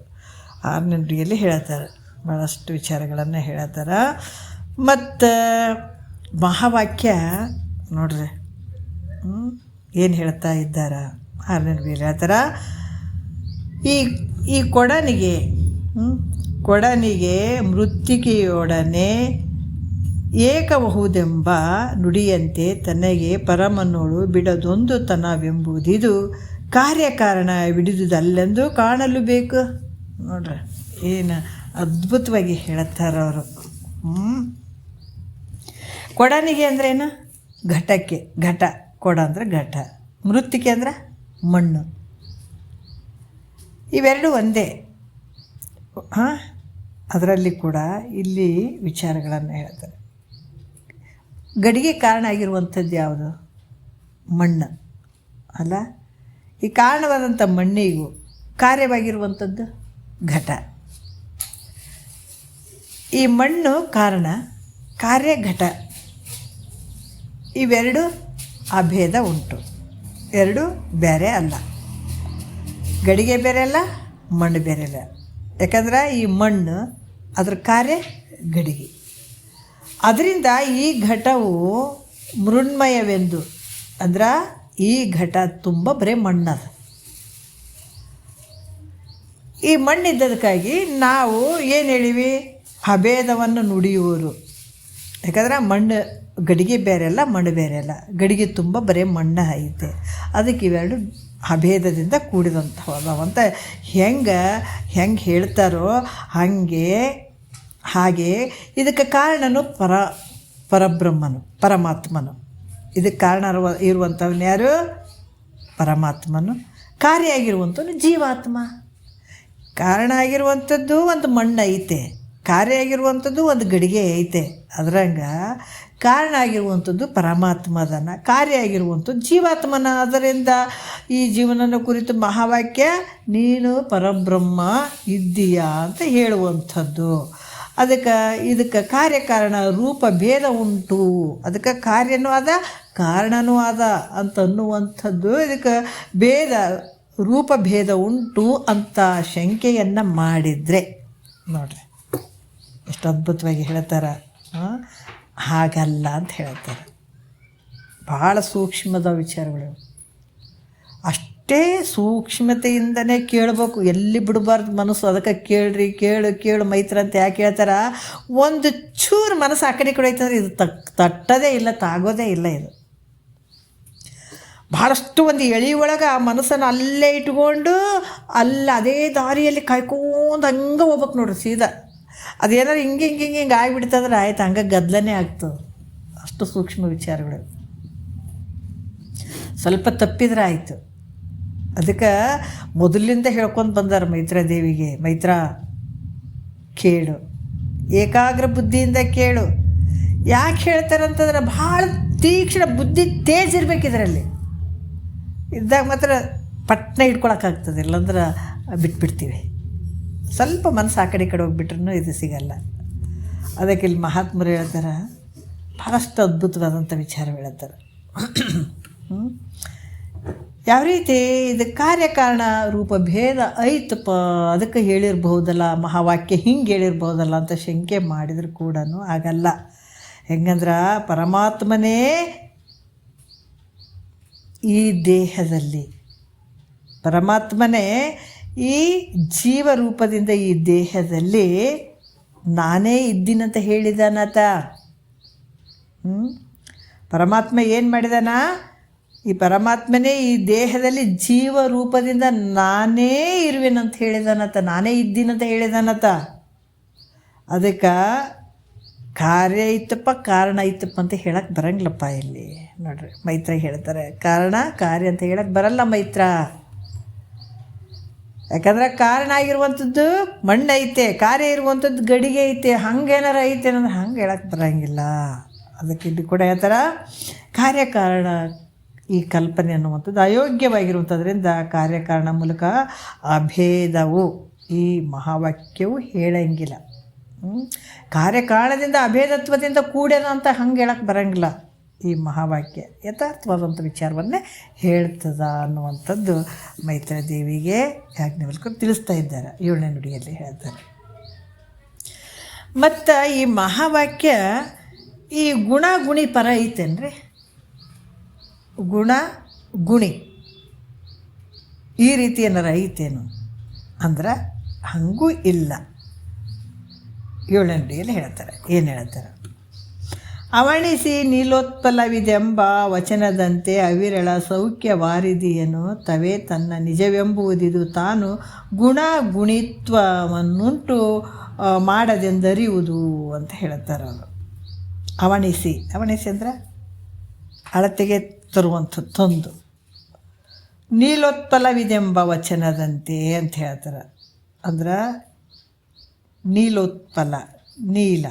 6ನೇ ನುಡಿಯಲ್ಲಿ ಹೇಳ್ತಾರೆ. ಭಾಳಷ್ಟು ವಿಚಾರಗಳನ್ನು ಹೇಳ್ತಾರೆ. ಮತ್ತು ಮಹಾವಾಕ್ಯ ನೋಡ್ರಿ ಏನು ಹೇಳ್ತಾ ಇದ್ದಾರೆ 6ನೇ ನುಡಿಯಲ್ಲಿ ಹೇಳ್ತಾರೆ, ಈ ಕೊಡನಿಗೆ ಮೃತ್ತಿಕೆಯೊಡನೆ ಏಕಬಹುದೆಂಬ ನುಡಿಯಂತೆ ತನಗೆ ಪರಮನೋಳು ಬಿಡದೊಂದು ತನವೆಂಬುದಿದು ಕಾರ್ಯಕಾರಣ ಬಿಡಿದುದಲ್ಲೆಂದು ಕಾಣಲು ಬೇಕು. ನೋಡ್ರಿ ಏನು ಅದ್ಭುತವಾಗಿ ಹೇಳುತ್ತಾರೆ ಅವರು. ಕೊಡನಿಗೆ ಅಂದ್ರೇನು, ಘಟಕ್ಕೆ, ಘಟ, ಕೊಡ ಅಂದರೆ ಘಟ, ಮೃತ್ತಿಕೆ ಅಂದರೆ ಮಣ್ಣು, ಇವೆರಡು ಒಂದೇ. ಅದರಲ್ಲಿ ಕೂಡ ಇಲ್ಲಿ ವಿಚಾರಗಳನ್ನು ಹೇಳ್ತಾರೆ. ಗಡಿಗೆ ಕಾರಣ ಆಗಿರುವಂಥದ್ದು ಯಾವುದು, ಮಣ್ಣು ಅಲ್ಲ. ಈ ಕಾರಣವಾದಂಥ ಮಣ್ಣಿಗೂ ಕಾರ್ಯವಾಗಿರುವಂಥದ್ದು ಘಟ. ಈ ಮಣ್ಣು ಕಾರಣ, ಕಾರ್ಯ ಘಟ, ಇವೆರಡು ಅಭೇದ ಉಂಟು, ಎರಡು ಬೇರೆ ಅಲ್ಲ. ಗಡಿಗೆ ಬೇರೆ ಅಲ್ಲ, ಮಣ್ಣು ಬೇರೆ ಅಲ್ಲ. ಯಾಕಂದ್ರೆ ಈ ಮಣ್ಣು ಅದ್ರ ಕಾರ್ಯ ಗಡಿಗೆ. ಅದರಿಂದ ಈ ಘಟವು ಮೃಣ್ಮಯವೆಂದು, ಅಂದ್ರೆ ಈ ಘಟ ತುಂಬ ಬರೀ ಮಣ್ಣದ. ಈ ಮಣ್ಣಿದ್ದದಕ್ಕಾಗಿ ನಾವು ಏನು ಹೇಳಿವಿ, ಅಭೇದವನ್ನು ನುಡಿಯುವರು. ಯಾಕಂದ್ರೆ ಮಣ್ಣು ಗಡಿಗೆ ಬೇರೆ ಅಲ್ಲ, ಮಣ್ಣು ಬೇರೆ ಅಲ್ಲ. ಗಡಿಗೆ ತುಂಬ ಬರೀ ಮಣ್ಣು ಐತೆ, ಅದಕ್ಕೆ ಇವೆರಡು ಅಭೇದದಿಂದ ಕೂಡಿದಂಥವದಂತ ಹೆಂಗೆ ಹೇಳ್ತಾರೋ ಹಾಗೆ ಇದಕ್ಕೆ ಕಾರಣನು ಪರಬ್ರಹ್ಮನು, ಪರಮಾತ್ಮನು. ಇದಕ್ಕೆ ಕಾರಣ ಇರುವಂಥವನು ಯಾರು, ಪರಮಾತ್ಮನು. ಕಾರ್ಯ ಆಗಿರುವಂಥವನು ಜೀವಾತ್ಮ. ಕಾರಣ ಆಗಿರುವಂಥದ್ದು ಒಂದು ಮಣ್ಣು ಐತೆ, ಕಾರ್ಯ ಆಗಿರುವಂಥದ್ದು ಒಂದು ಗಡಿಗೆ ಐತೆ. ಅದ್ರಂಗ ಕಾರಣ ಆಗಿರುವಂಥದ್ದು ಪರಮಾತ್ಮದನ, ಕಾರ್ಯ ಆಗಿರುವಂಥದ್ದು ಜೀವಾತ್ಮನ. ಅದರಿಂದ ಈ ಜೀವನನ ಕುರಿತು ಮಹಾವಾಕ್ಯ ನೀನು ಪರಬ್ರಹ್ಮ ಇದ್ದೀಯಾ ಅಂತ ಹೇಳುವಂಥದ್ದು. ಇದಕ್ಕೆ ಕಾರ್ಯಕಾರಣ ರೂಪ ಭೇದ ಉಂಟು, ಅದಕ್ಕೆ ಕಾರ್ಯನೂ ಅದ ಕಾರಣನೂ ಅದ ಅಂತ ಅನ್ನುವಂಥದ್ದು. ಇದಕ್ಕೆ ಭೇದ ರೂಪಭೇದ ಉಂಟು ಅಂತ ಶಂಕೆಯನ್ನು ಮಾಡಿದರೆ ನೋಡ್ರಿ ಎಷ್ಟು ಅದ್ಭುತವಾಗಿ ಹೇಳ್ತಾರೆ. ಹಾಗಲ್ಲ ಅಂತ ಹೇಳ್ತಾರೆ. ಭಾಳ ಸೂಕ್ಷ್ಮದ ವಿಚಾರಗಳು. ಅಷ್ಟೇ ಸೂಕ್ಷ್ಮತೆಯಿಂದನೇ ಕೇಳಬೇಕು, ಎಲ್ಲಿ ಬಿಡಬಾರ್ದು ಮನಸ್ಸು. ಅದಕ್ಕೆ ಕೇಳ್ರಿ, ಕೇಳು ಮೈತ್ರ ಅಂತ ಯಾಕೆ ಹೇಳ್ತಾರೆ? ಒಂದು ಚೂರು ಮನಸ್ಸು ಆ ಕಡೆ ಐತಂದ್ರೆ ಇದು ತಟ್ಟೋದೇ ಇಲ್ಲ, ತಾಗೋದೇ ಇಲ್ಲ. ಇದು ಭಾಳಷ್ಟು ಒಂದು ಎಳೆ ಒಳಗೆ ಆ ಮನಸ್ಸನ್ನು ಅಲ್ಲೇ ಇಟ್ಕೊಂಡು ಅದೇ ದಾರಿಯಲ್ಲಿ ಕಾಯ್ಕೊಂಡು ಹಂಗೆ ಹೋಗ್ಬೇಕು ನೋಡ್ರಿ ಸೀದಾ. ಅದೇನಾದ್ರು ಹಿಂಗೆ ಆಗಿಬಿಡ್ತಂದ್ರೆ ಆಯ್ತು, ಹಂಗೆ ಗದ್ದಲನೇ ಆಗ್ತದೆ. ಅಷ್ಟು ಸೂಕ್ಷ್ಮ ವಿಚಾರಗಳು. ಸ್ವಲ್ಪ ತಪ್ಪಿದ್ರೆ ಆಯಿತು. ಅದಕ್ಕೆ ಮೊದಲಿಂದ ಹೇಳ್ಕೊಂಡು ಬಂದಾರ ಮೈತ್ರಾದೇವಿಗೆ, ಮೈತ್ರ ಕೇಳು, ಏಕಾಗ್ರ ಬುದ್ಧಿಯಿಂದ ಕೇಳು. ಯಾಕೆ ಹೇಳ್ತಾರಂತಂದ್ರೆ ಭಾಳ ತೀಕ್ಷ್ಣ ಬುದ್ಧಿ ತೇಜ್ ಇರಬೇಕು ಇದರಲ್ಲಿ. ಇದ್ದಾಗ ಮಾತ್ರ ಪಟ್ನ ಇಟ್ಕೊಳಕ್ಕಾಗ್ತದೆ, ಇಲ್ಲಾಂದ್ರೆ ಬಿಟ್ಬಿಡ್ತೀವಿ. ಸ್ವಲ್ಪ ಮನಸ್ಸು ಆ ಕಡೆ ಹೋಗ್ಬಿಟ್ರೂ ಇದು ಸಿಗಲ್ಲ. ಅದಕ್ಕೆ ಇಲ್ಲಿ ಮಹಾತ್ಮರು ಹೇಳ್ತಾರೆ, ಭಾಳಷ್ಟು ಅದ್ಭುತವಾದಂಥ ವಿಚಾರ ಹೇಳ್ತಾರೆ. ಯಾವ ರೀತಿ ಇದು ಕಾರ್ಯಕಾರಣ ರೂಪಭೇದ ಐತಪ್ಪ, ಅದಕ್ಕೆ ಹೇಳಿರ್ಬಹುದಲ್ಲ, ಮಹಾವಾಕ್ಯ ಹಿಂಗೆ ಹೇಳಿರ್ಬಹುದಲ್ಲ ಅಂತ ಶಂಕೆ ಮಾಡಿದ್ರು ಕೂಡ ಆಗಲ್ಲ. ಹೆಂಗಂದ್ರೆ ಪರಮಾತ್ಮನೇ ಈ ದೇಹದಲ್ಲಿ, ಪರಮಾತ್ಮನೇ ಈ ಜೀವರೂಪದಿಂದ ಈ ದೇಹದಲ್ಲಿ ನಾನೇ ಇದ್ದೀನಂತ ಹೇಳಿದಾನಾತ. ಪರಮಾತ್ಮ ಏನು ಮಾಡಿದಾನ? ಈ ಪರಮಾತ್ಮನೇ ಈ ದೇಹದಲ್ಲಿ ಜೀವರೂಪದಿಂದ ನಾನೇ ಇರುವೆನಂತ ಹೇಳಿದಾನತ, ನಾನೇ ಇದ್ದೀನಂತ ಹೇಳಿದಾನತ. ಅದಕ್ಕೆ ಕಾರ್ಯ ಐತಪ್ಪ, ಕಾರಣ ಐತಪ್ಪ ಅಂತ ಹೇಳಕ್ಕೆ ಬರಂಗಿಲ್ಲಪ್ಪ. ಇಲ್ಲಿ ನೋಡ್ರಿ ಮೈತ್ರ ಹೇಳ್ತಾರೆ, ಕಾರಣ ಕಾರ್ಯ ಅಂತ ಹೇಳಕ್ಕೆ ಬರಲ್ಲ ಮೈತ್ರ. ಯಾಕಂದ್ರೆ ಕಾರಣ ಆಗಿರುವಂಥದ್ದು ಮಣ್ಣು ಐತೆ, ಕಾರ್ಯ ಇರುವಂಥದ್ದು ಗಡಿಗೆ ಐತೆ, ಹಂಗೇನಾರ ಐತೆ ಅಂದ್ರೆ ಹಂಗೆ ಹೇಳಕ್ಕೆ ಬರೋಂಗಿಲ್ಲ. ಅದಕ್ಕೆ ಇಲ್ಲಿ ಕೂಡ ಹೇಳ್ತಾರೆ, ಕಾರ್ಯಕಾರಣ ಈ ಕಲ್ಪನೆ ಅನ್ನುವಂಥದ್ದು ಅಯೋಗ್ಯವಾಗಿರುವಂಥದ್ರಿಂದ ಕಾರ್ಯಕಾರಣ ಮೂಲಕ ಅಭೇದವು ಈ ಮಹಾವಾಕ್ಯವು ಹೇಳಂಗಿಲ್ಲ. ಕಾರ್ಯಕಾರಣದಿಂದ ಅಭೇದತ್ವದಿಂದ ಕೂಡ್ಯದ ಅಂತ ಹಂಗೆ ಹೇಳಕ್ಕೆ ಬರೋಂಗಿಲ್ಲ. ಈ ಮಹಾವಾಕ್ಯ ಯಥಾರ್ಥವಾದಂಥ ವಿಚಾರವನ್ನೇ ಹೇಳ್ತದ ಅನ್ನುವಂಥದ್ದು ಮೈತ್ರಾದೇವಿಗೆ ಯಾಜ್ಞವಲ್ಕ್ಯರು ತಿಳಿಸ್ತಾ ಇದ್ದಾರೆ, 7ನೇ ನುಡಿಯಲ್ಲಿ ಹೇಳ್ತಾರೆ. ಮತ್ತು ಈ ಮಹಾವಾಕ್ಯ ಈ ಗುಣ ಗುಣಿ ಪರ ಐತೇನ್ರಿ? ಗುಣ ಗುಣಿ ಈ ರೀತಿ ಏನಾರ ಐತೇನು ಅಂದ್ರೆ ಹಂಗೂ ಇಲ್ಲ. 7ನೇ ನುಡಿಯಲ್ಲಿ ಹೇಳ್ತಾರೆ. ಏನು ಹೇಳ್ತಾರೆ? ಅವಣಿಸಿ ನೀಲೋತ್ಪಲವಿದೆಂಬ ವಚನದಂತೆ ಅವಿರಳ ಸೌಖ್ಯ ವಾರಿದಿಯನು ತವೇ ತನ್ನ ನಿಜವೆಂಬುವುದಿದು ತಾನು ಗುಣ ಗುಣಿತ್ವವನ್ನುಂಟು ಮಾಡದೆಂದರಿಯುವುದು ಅಂತ ಹೇಳ್ತಾರೆ ಅವರು. ಅವಣಿಸಿ ಅಂದರೆ ಅಳತೆಗೆ ತರುವಂಥದ್ದು ತಂದು. ನೀಲೋತ್ಪಲವಿದೆಂಬ ವಚನದಂತೆ ಅಂತ ಹೇಳ್ತಾರೆ. ಅಂದ್ರೆ ನೀಲೋತ್ಪಲ, ನೀಲ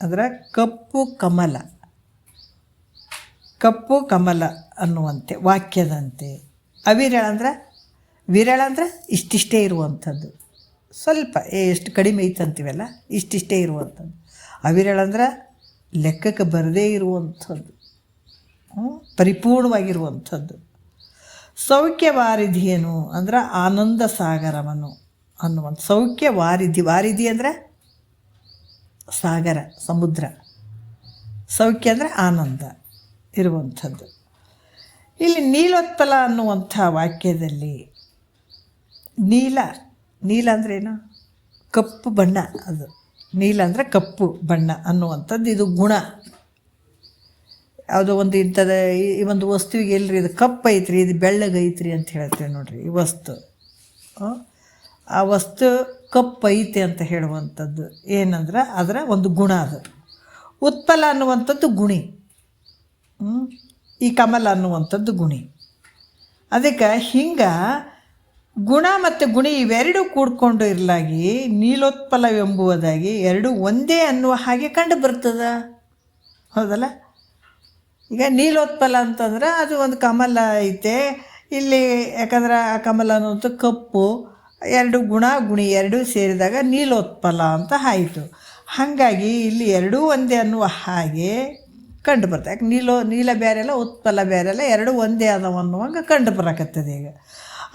ಅಂದ್ರೆ ಕಪ್ಪು ಕಮಲ, ಕಪ್ಪು ಕಮಲ ಅನ್ನುವಂತೆ ವಾಕ್ಯದಂತೆ. ಅವಿರಳ ಅಂದ್ರೆ, ವಿರಳ ಅಂದ್ರೆ ಇಷ್ಟಿಷ್ಟೇ ಇರುವಂಥದ್ದು, ಸ್ವಲ್ಪ ಎಷ್ಟು ಕಡಿಮೆ ಐತಂತೀವಲ್ಲ ಇಷ್ಟಿಷ್ಟೇ ಇರುವಂಥದ್ದು. ಅವಿರಳ ಅಂದ್ರೆ ಲೆಕ್ಕಕ್ಕೆ ಬರದೇ ಇರುವಂಥದ್ದು, ಪರಿಪೂರ್ಣವಾಗಿರುವಂಥದ್ದು. ಸೌಖ್ಯವಾರಿಧಿಯನು ಅಂದ್ರೆ ಆನಂದ ಸಾಗರವನು ಅನ್ನುವಂಥ. ಸೌಖ್ಯ ವಾರಿಧಿ, ವಾರಿಧಿ ಅಂದರೆ ಸಾಗರ, ಸಮುದ್ರ. ಸೌಖ್ಯ ಅಂದರೆ ಆನಂದ ಇರುವಂಥದ್ದು. ಇಲ್ಲಿ ನೀಲೋತ್ಪಲ ಅನ್ನುವಂಥ ವಾಕ್ಯದಲ್ಲಿ ನೀಲ, ನೀಲ ಅಂದ್ರೇನು? ಕಪ್ಪು ಬಣ್ಣ. ಅದು ನೀಲ ಅಂದರೆ ಕಪ್ಪು ಬಣ್ಣ ಅನ್ನುವಂಥದ್ದು. ಇದು ಗುಣ. ಯಾವುದೋ ಒಂದು ಇಂಥದ್ದು ಈ ಒಂದು ವಸ್ತುವಿಗೆ ಎಲ್ರಿ ಇದು ಕಪ್ಪು ಐತ್ರಿ, ಇದು ಬೆಳ್ಳಗೈತ್ರಿ ಅಂತ ಹೇಳ್ತೇವೆ ನೋಡ್ರಿ. ಈ ವಸ್ತು, ಆ ವಸ್ತು ಕಪ್ಪು ಐತೆ ಅಂತ ಹೇಳುವಂಥದ್ದು ಏನಂದ್ರೆ ಅದರ ಒಂದು ಗುಣ. ಅದು ಉತ್ಪಲ ಅನ್ನುವಂಥದ್ದು ಗುಣಿ. ಈ ಕಮಲ ಅನ್ನುವಂಥದ್ದು ಗುಣಿ. ಅದಕ್ಕೆ ಹಿಂಗೆ ಗುಣ ಮತ್ತು ಗುಣಿ ಇವೆರಡೂ ಕೂಡ್ಕೊಂಡು ಇರಲಾಗಿ ನೀಲೋತ್ಪಲವೆಂಬುವುದಾಗಿ ಎರಡು ಒಂದೇ ಅನ್ನುವ ಹಾಗೆ ಕಂಡು ಬರ್ತದ. ಹೌದಲ್ಲ? ಈಗ ನೀಲೋತ್ಪಲ ಅಂತಂದ್ರೆ ಅದು ಒಂದು ಕಮಲ ಐತೆ ಇಲ್ಲಿ. ಯಾಕಂದ್ರೆ ಆ ಕಮಲ ಅನ್ನುವಂಥ ಕಪ್ಪು, ಎರಡು ಗುಣ ಗುಣಿ ಎರಡೂ ಸೇರಿದಾಗ ನೀಲೋತ್ಪಲ ಅಂತ ಆಯಿತು. ಹಾಗಾಗಿ ಇಲ್ಲಿ ಎರಡೂ ಒಂದೇ ಅನ್ನುವ ಹಾಗೆ ಕಂಡು ಬರ್ತದೆ. ಯಾಕೆ ನೀಲ ಬೇರೆಲ್ಲ ಉತ್ಪಲ ಬೇರೆಲ್ಲ ಎರಡೂ ಒಂದೇ ಅದಾವ ಅನ್ನುವಂಗೆ ಕಂಡು ಬರಕತ್ತದೆ ಈಗ.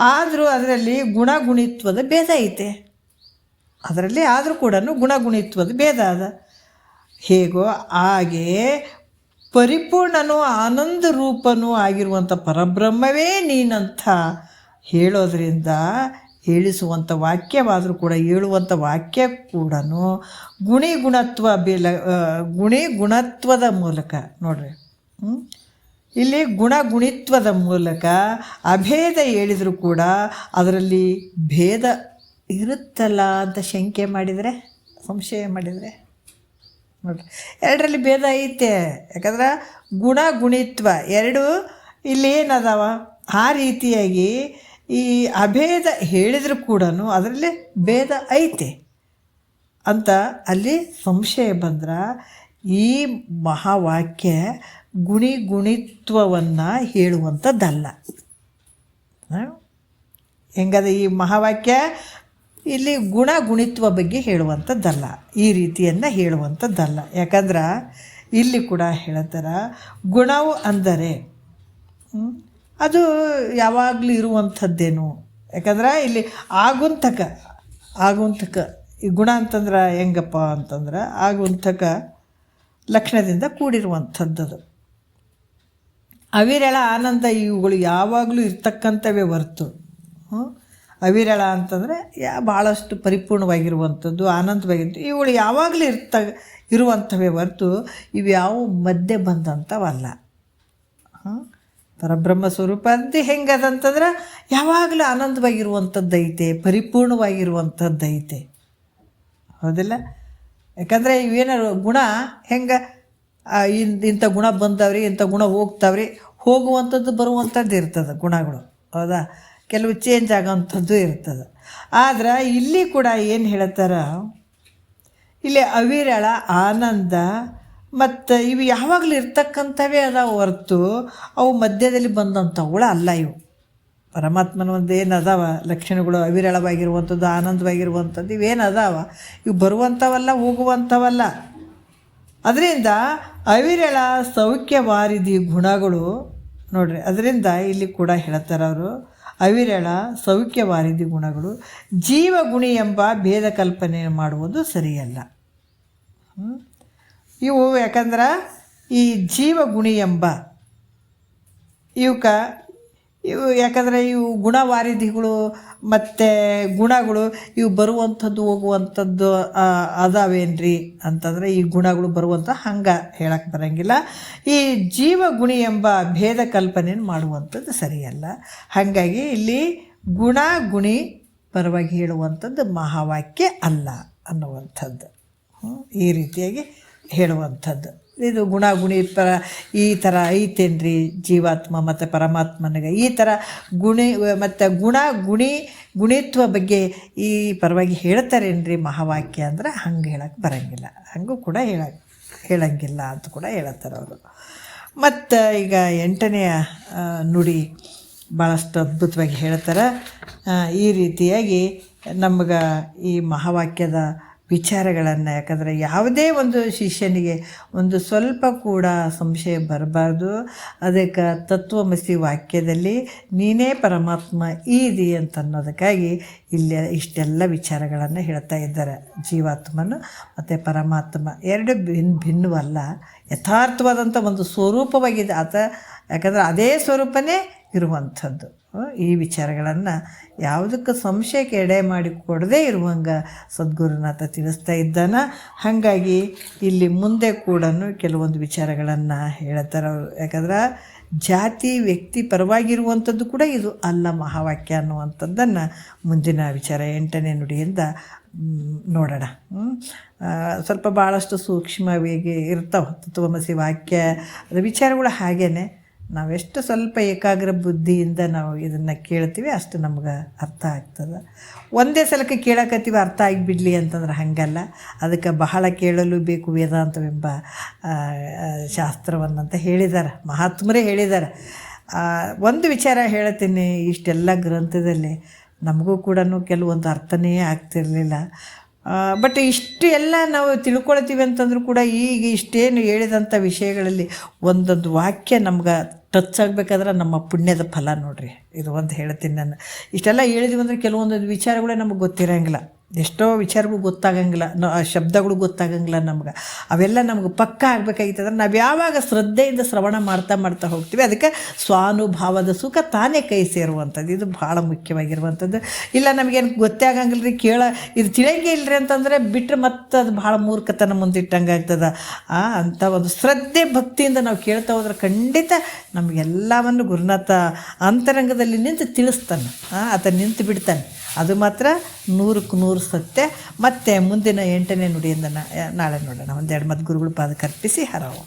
ಆದರೂ ಅದರಲ್ಲಿ ಗುಣಗುಣಿತ್ವದ ಭೇದ ಐತೆ. ಅದರಲ್ಲಿ ಆದರೂ ಕೂಡ ಗುಣಗುಣಿತ್ವದ ಭೇದ ಅದ. ಹೇಗೋ ಹಾಗೇ ಪರಿಪೂರ್ಣನೂ ಆನಂದ ರೂಪನೂ ಆಗಿರುವಂಥ ಪರಬ್ರಹ್ಮವೇ ನೀನಂತ ಹೇಳೋದ್ರಿಂದ ಹೇಳಿಸುವಂಥ ವಾಕ್ಯವಾದರೂ ಕೂಡ ಹೇಳುವಂಥ ವಾಕ್ಯ ಕೂಡ ಗುಣತ್ವದ ಮೂಲಕ ನೋಡ್ರಿ. ಇಲ್ಲಿ ಗುಣಿತ್ವದ ಮೂಲಕ ಅಭೇದ ಹೇಳಿದರೂ ಕೂಡ ಅದರಲ್ಲಿ ಭೇದ ಇರುತ್ತಲ್ಲ ಅಂತ ಶಂಕೆ ಮಾಡಿದರೆ, ಸಂಶಯ ಮಾಡಿದರೆ ನೋಡ್ರಿ, ಎರಡರಲ್ಲಿ ಭೇದ ಐತೆ. ಯಾಕಂದ್ರೆ ಗುಣಿತ್ವ ಎರಡು ಇಲ್ಲಿ ಏನದಾವ, ಆ ರೀತಿಯಾಗಿ ಈ ಅಭೇದ ಹೇಳಿದರೂ ಕೂಡ ಅದರಲ್ಲಿ ಭೇದ ಐತೆ ಅಂತ ಅಲ್ಲಿ ಸಂಶಯ ಬಂದ್ರೆ ಈ ಮಹಾವಾಕ್ಯ ಗುಣಿತ್ವವನ್ನು ಹೇಳುವಂಥದ್ದಲ್ಲ. ಹೆಂಗದ ಈ ಮಹಾವಾಕ್ಯ ಇಲ್ಲಿ ಗುಣಿತ್ವ ಬಗ್ಗೆ ಹೇಳುವಂಥದ್ದಲ್ಲ, ಈ ರೀತಿಯನ್ನು ಹೇಳುವಂಥದ್ದಲ್ಲ. ಯಾಕಂದ್ರೆ ಇಲ್ಲಿ ಕೂಡ ಹೇಳ್ತಾರೆ ಗುಣವು ಅಂದರೆ ಅದು ಯಾವಾಗಲೂ ಇರುವಂಥದ್ದೇನು. ಯಾಕಂದ್ರೆ ಇಲ್ಲಿ ಆಗುಂತಕ ಈ ಗುಣ ಅಂತಂದ್ರೆ ಹೆಂಗಪ್ಪ ಅಂತಂದ್ರೆ ಆಗುಂತಕ ಲಕ್ಷಣದಿಂದ ಕೂಡಿರುವಂಥದ್ದದು. ಅವಿರಳ ಆನಂದ ಇವುಗಳು ಯಾವಾಗಲೂ ಇರ್ತಕ್ಕಂಥವೇ ಹೊರ್ತು, ಅವಿರಳ ಅಂತಂದರೆ ಭಾಳಷ್ಟು ಪರಿಪೂರ್ಣವಾಗಿರುವಂಥದ್ದು, ಆನಂದವಾಗಿರುವಂಥ ಇವುಗಳು ಯಾವಾಗಲೂ ಇರುವಂಥವೇ ಹೊರ್ತು ಇವು ಯಾವ ಮಧ್ಯೆ ಬಂದಂಥವಲ್ಲ. ಪರಬ್ರಹ್ಮ ಸ್ವರೂಪ ಅಂತ ಹೆಂಗದಂತಂದ್ರೆ ಯಾವಾಗಲೂ ಆನಂದವಾಗಿರುವಂಥದ್ದೈತೆ, ಪರಿಪೂರ್ಣವಾಗಿರುವಂಥದ್ದೈತೆ, ಹೌದಿಲ್ಲ? ಯಾಕಂದರೆ ಇವೇನಾರು ಗುಣ ಹೆಂಗೆ ಇಂಥ ಗುಣ ಬಂದವ್ರಿ, ಇಂಥ ಗುಣ ಹೋಗ್ತಾವ್ರಿ, ಹೋಗುವಂಥದ್ದು ಬರುವಂಥದ್ದು ಇರ್ತದೆ ಗುಣಗಳು, ಹೌದಾ? ಕೆಲವು ಚೇಂಜ್ ಆಗೋವಂಥದ್ದು ಇರ್ತದೆ. ಆದ್ರೆ ಇಲ್ಲಿ ಕೂಡ ಏನು ಹೇಳ್ತಾರ, ಇಲ್ಲಿ ಅವಿರಳ ಆನಂದ ಮತ್ತು ಇವು ಯಾವಾಗಲೂ ಇರ್ತಕ್ಕಂಥವೇ ಅದಾವ ಹೊರ್ತು ಅವು ಮಧ್ಯದಲ್ಲಿ ಬಂದಂಥವುಗಳು ಅಲ್ಲ. ಇವು ಪರಮಾತ್ಮನ ಒಂದು ಏನು ಅದಾವ ಲಕ್ಷಣಗಳು, ಅವಿರಳವಾಗಿರುವಂಥದ್ದು, ಆನಂದವಾಗಿರುವಂಥದ್ದು, ಇವೇನು ಅದಾವ ಇವು ಬರುವಂಥವಲ್ಲ, ಹೋಗುವಂಥವಲ್ಲ. ಅದರಿಂದ ಅವಿರಳ ಸೌಖ್ಯವಾರಿದಿ ಗುಣಗಳು ನೋಡ್ರಿ. ಅದರಿಂದ ಇಲ್ಲಿ ಕೂಡ ಹೇಳ್ತಾರೆ ಅವರು, ಅವಿರಳ ಸೌಖ್ಯವಾರಿದಿ ಗುಣಗಳು ಜೀವಗುಣಿ ಎಂಬ ಭೇದ ಕಲ್ಪನೆ ಮಾಡುವುದು ಸರಿಯಲ್ಲ. ಇವು ಯಾಕಂದ್ರೆ ಈ ಜೀವಗುಣಿ ಎಂಬ ಇವು ಯಾಕಂದರೆ ಇವು ಗುಣವಾರಿಧಿಗಳು ಮತ್ತು ಗುಣಗಳು ಇವು ಬರುವಂಥದ್ದು ಹೋಗುವಂಥದ್ದು ಅದಾವೇನ್ರಿ ಅಂತಂದರೆ ಈ ಗುಣಗಳು ಬರುವಂಥ ಹಂಗೆ ಹೇಳಕ್ಕೆ ಬರೋಂಗಿಲ್ಲ. ಈ ಜೀವಗುಣಿ ಎಂಬ ಭೇದ ಕಲ್ಪನೆಯನ್ನು ಮಾಡುವಂಥದ್ದು ಸರಿಯಲ್ಲ. ಹಾಗಾಗಿ ಇಲ್ಲಿ ಗುಣಿ ಪರವಾಗಿ ಹೇಳುವಂಥದ್ದು ಮಹಾವಾಕ್ಯ ಅಲ್ಲ ಅನ್ನುವಂಥದ್ದು ಈ ರೀತಿಯಾಗಿ ಹೇಳುವಂಥದ್ದು. ಇದು ಗುಣಿ ಈ ಥರ ಐತೇನ್ರಿ ಜೀವಾತ್ಮ ಮತ್ತು ಪರಮಾತ್ಮನಿಗೆ ಈ ಥರ ಮತ್ತು ಗುಣಿತ್ವ ಬಗ್ಗೆ ಈ ಪರವಾಗಿ ಹೇಳ್ತಾರೇನ್ರಿ ಮಹಾವಾಕ್ಯ ಅಂದ್ರೆ ಹಂಗೆ ಹೇಳಕ್ಕೆ ಬರೋಂಗಿಲ್ಲ, ಹಂಗೂ ಕೂಡ ಹೇಳಂಗಿಲ್ಲ ಅಂತ ಕೂಡ ಹೇಳ್ತಾರೆ ಅವರು. ಮತ್ತು ಈಗ 8ನೆಯ ನುಡಿ ಭಾಳಷ್ಟು ಅದ್ಭುತವಾಗಿ ಹೇಳ್ತಾರೆ. ಈ ರೀತಿಯಾಗಿ ನಮ್ಗೆ ಈ ಮಹಾವಾಕ್ಯದ ವಿಚಾರಗಳನ್ನು, ಯಾಕಂದರೆ ಯಾವುದೇ ಒಂದು ಶಿಷ್ಯನಿಗೆ ಒಂದು ಸ್ವಲ್ಪ ಕೂಡ ಸಂಶಯ ಬರಬಾರ್ದು. ಅದಕ್ಕೆ ತತ್ವಮಸಿ ವಾಕ್ಯದಲ್ಲಿ ನೀನೇ ಪರಮಾತ್ಮ ಇದಿ ಅಂತ ಅನ್ನೋದಕ್ಕಾಗಿ ಇಲ್ಲಿ ಇಷ್ಟೆಲ್ಲ ವಿಚಾರಗಳನ್ನು ಹೇಳ್ತಾ ಇದ್ದಾರೆ. ಜೀವಾತ್ಮನು ಮತ್ತು ಪರಮಾತ್ಮ ಎರಡು ಭಿನ್ನವಲ್ಲ, ಯಥಾರ್ಥವಾದಂಥ ಒಂದು ಸ್ವರೂಪವಾಗಿದೆ ಆತ. ಯಾಕಂದರೆ ಅದೇ ಸ್ವರೂಪನೇ ಇರುವಂಥದ್ದು. ಈ ವಿಚಾರಗಳನ್ನು ಯಾವುದಕ್ಕೆ ಸಂಶಯಕ್ಕೆ ಎಡೆ ಮಾಡಿ ಕೊಡದೇ ಇರುವಂಗೆ ಸದ್ಗುರುನಾಥ ತಿಳಿಸ್ತಾ ಇದ್ದಾನೆ. ಹಾಗಾಗಿ ಇಲ್ಲಿ ಮುಂದೆ ಕೂಡ ಕೆಲವೊಂದು ವಿಚಾರಗಳನ್ನು ಹೇಳ್ತಾರೆ ಅವರು. ಯಾಕಂದ್ರೆ ಜಾತಿ ವ್ಯಕ್ತಿ ಪರವಾಗಿರುವಂಥದ್ದು ಕೂಡ ಇದು ಅಲ್ಲ ಮಹಾವಾಕ್ಯ ಅನ್ನುವಂಥದ್ದನ್ನು ಮುಂದಿನ ವಿಚಾರ 8ನೇ ನುಡಿಯಿಂದ ನೋಡೋಣ. ಸ್ವಲ್ಪ ಭಾಳಷ್ಟು ಸೂಕ್ಷ್ಮವಾಗಿ ಇರ್ತಾವೆ ತತ್ವಮಸಿ ವಾಕ್ಯ ಅದು ವಿಚಾರಗಳು. ಹಾಗೇ ನಾವೆಷ್ಟು ಸ್ವಲ್ಪ ಏಕಾಗ್ರ ಬುದ್ಧಿಯಿಂದ ನಾವು ಇದನ್ನು ಕೇಳ್ತೀವಿ ಅಷ್ಟು ನಮ್ಗೆ ಅರ್ಥ ಆಗ್ತದೆ. ಒಂದೇ ಸಲಕ್ಕೆ ಕೇಳಕತ್ತೀವಿ ಅರ್ಥ ಆಗಿಬಿಡಲಿ ಅಂತಂದ್ರೆ ಹಾಗಲ್ಲ. ಅದಕ್ಕೆ ಬಹಳ ಕೇಳಲು ಬೇಕು ವೇದಾಂತವೆಂಬ ಶಾಸ್ತ್ರವನ್ನಂತ ಹೇಳಿದ್ದಾರೆ, ಮಹಾತ್ಮರೇ ಹೇಳಿದ್ದಾರೆ. ಒಂದು ವಿಚಾರ ಹೇಳ್ತೀನಿ, ಇಷ್ಟೆಲ್ಲ ಗ್ರಂಥದಲ್ಲಿ ನಮಗೂ ಕೂಡ ಕೆಲವೊಂದು ಅರ್ಥನೇ ಆಗ್ತಿರಲಿಲ್ಲ. ಬಟ್ ಇಷ್ಟು ಎಲ್ಲ ನಾವು ತಿಳ್ಕೊಳ್ತೀವಿ ಅಂತಂದ್ರೂ ಕೂಡ ಈಗ ಇಷ್ಟೇನು ಹೇಳಿದಂಥ ವಿಷಯಗಳಲ್ಲಿ ಒಂದೊಂದು ವಾಕ್ಯ ನಮ್ಗೆ ಟಚ್ ಆಗಬೇಕಾದ್ರೆ ನಮ್ಮ ಪುಣ್ಯದ ಫಲ ನೋಡ್ರಿ. ಇದು ಒಂದು ಹೇಳ್ತೀನಿ ನಾನು. ಇಷ್ಟೆಲ್ಲ ಹೇಳಿದ್ವಿ ಅಂದರೆ ಕೆಲವೊಂದು ವಿಚಾರಗಳೇ ನಮಗೆ ಗೊತ್ತಿರೋಂಗಿಲ್ಲ, ಎಷ್ಟೋ ವಿಚಾರಗಳು ಗೊತ್ತಾಗಂಗಿಲ್ಲ, ಶಬ್ದಗಳು ಗೊತ್ತಾಗಂಗಿಲ್ಲ ನಮ್ಗೆ. ಅವೆಲ್ಲ ನಮ್ಗೆ ಪಕ್ಕ ಆಗಬೇಕಾಗಿತ್ತಂದ್ರೆ ನಾವು ಯಾವಾಗ ಶ್ರದ್ಧೆಯಿಂದ ಶ್ರವಣ ಮಾಡ್ತಾ ಹೋಗ್ತೀವಿ, ಅದಕ್ಕೆ ಸ್ವಾನುಭಾವದ ಸುಖ ತಾನೇ ಕೈ ಸೇರುವಂಥದ್ದು. ಇದು ಭಾಳ ಮುಖ್ಯವಾಗಿರುವಂಥದ್ದು. ಇಲ್ಲ ನಮಗೇನು ಗೊತ್ತೇ ಆಗಂಗಿಲ್ಲ ರೀ, ಇದು ತಿಳಿಯಂಗೆ ಇಲ್ಲರಿ ಅಂತಂದರೆ ಬಿಟ್ಟರೆ ಮತ್ತೆ ಅದು ಭಾಳ ಮೂರ್ಖತನ ಮುಂದಿಟ್ಟಂಗೆ ಆಗ್ತದೆ. ಅಂಥ ಒಂದು ಶ್ರದ್ಧೆ ಭಕ್ತಿಯಿಂದ ನಾವು ಕೇಳ್ತಾ ಹೋದ್ರೆ ಖಂಡಿತ ನಮಗೆಲ್ಲವನ್ನು ಗುರುನಾಥ ಅಂತರಂಗದಲ್ಲಿ ನಿಂತು ತಿಳಿಸ್ತಾನೆ. ಆತ ನಿಂತು ಬಿಡ್ತಾನೆ. ಅದು ಮಾತ್ರ 100ಕ್ಕೆ 100 ಸತ್ಯ. ಮತ್ತು ಮುಂದಿನ 8ನೇ ನುಡಿಯಿಂದ ನಾಳೆ ನೋಡೋಣ. ಒಂದೆರಡು ಮತ್ತು ಗುರುಗಳು ಪಾದಕ್ಕೆ ಅರ್ಪಿಸಿ ಹರವು.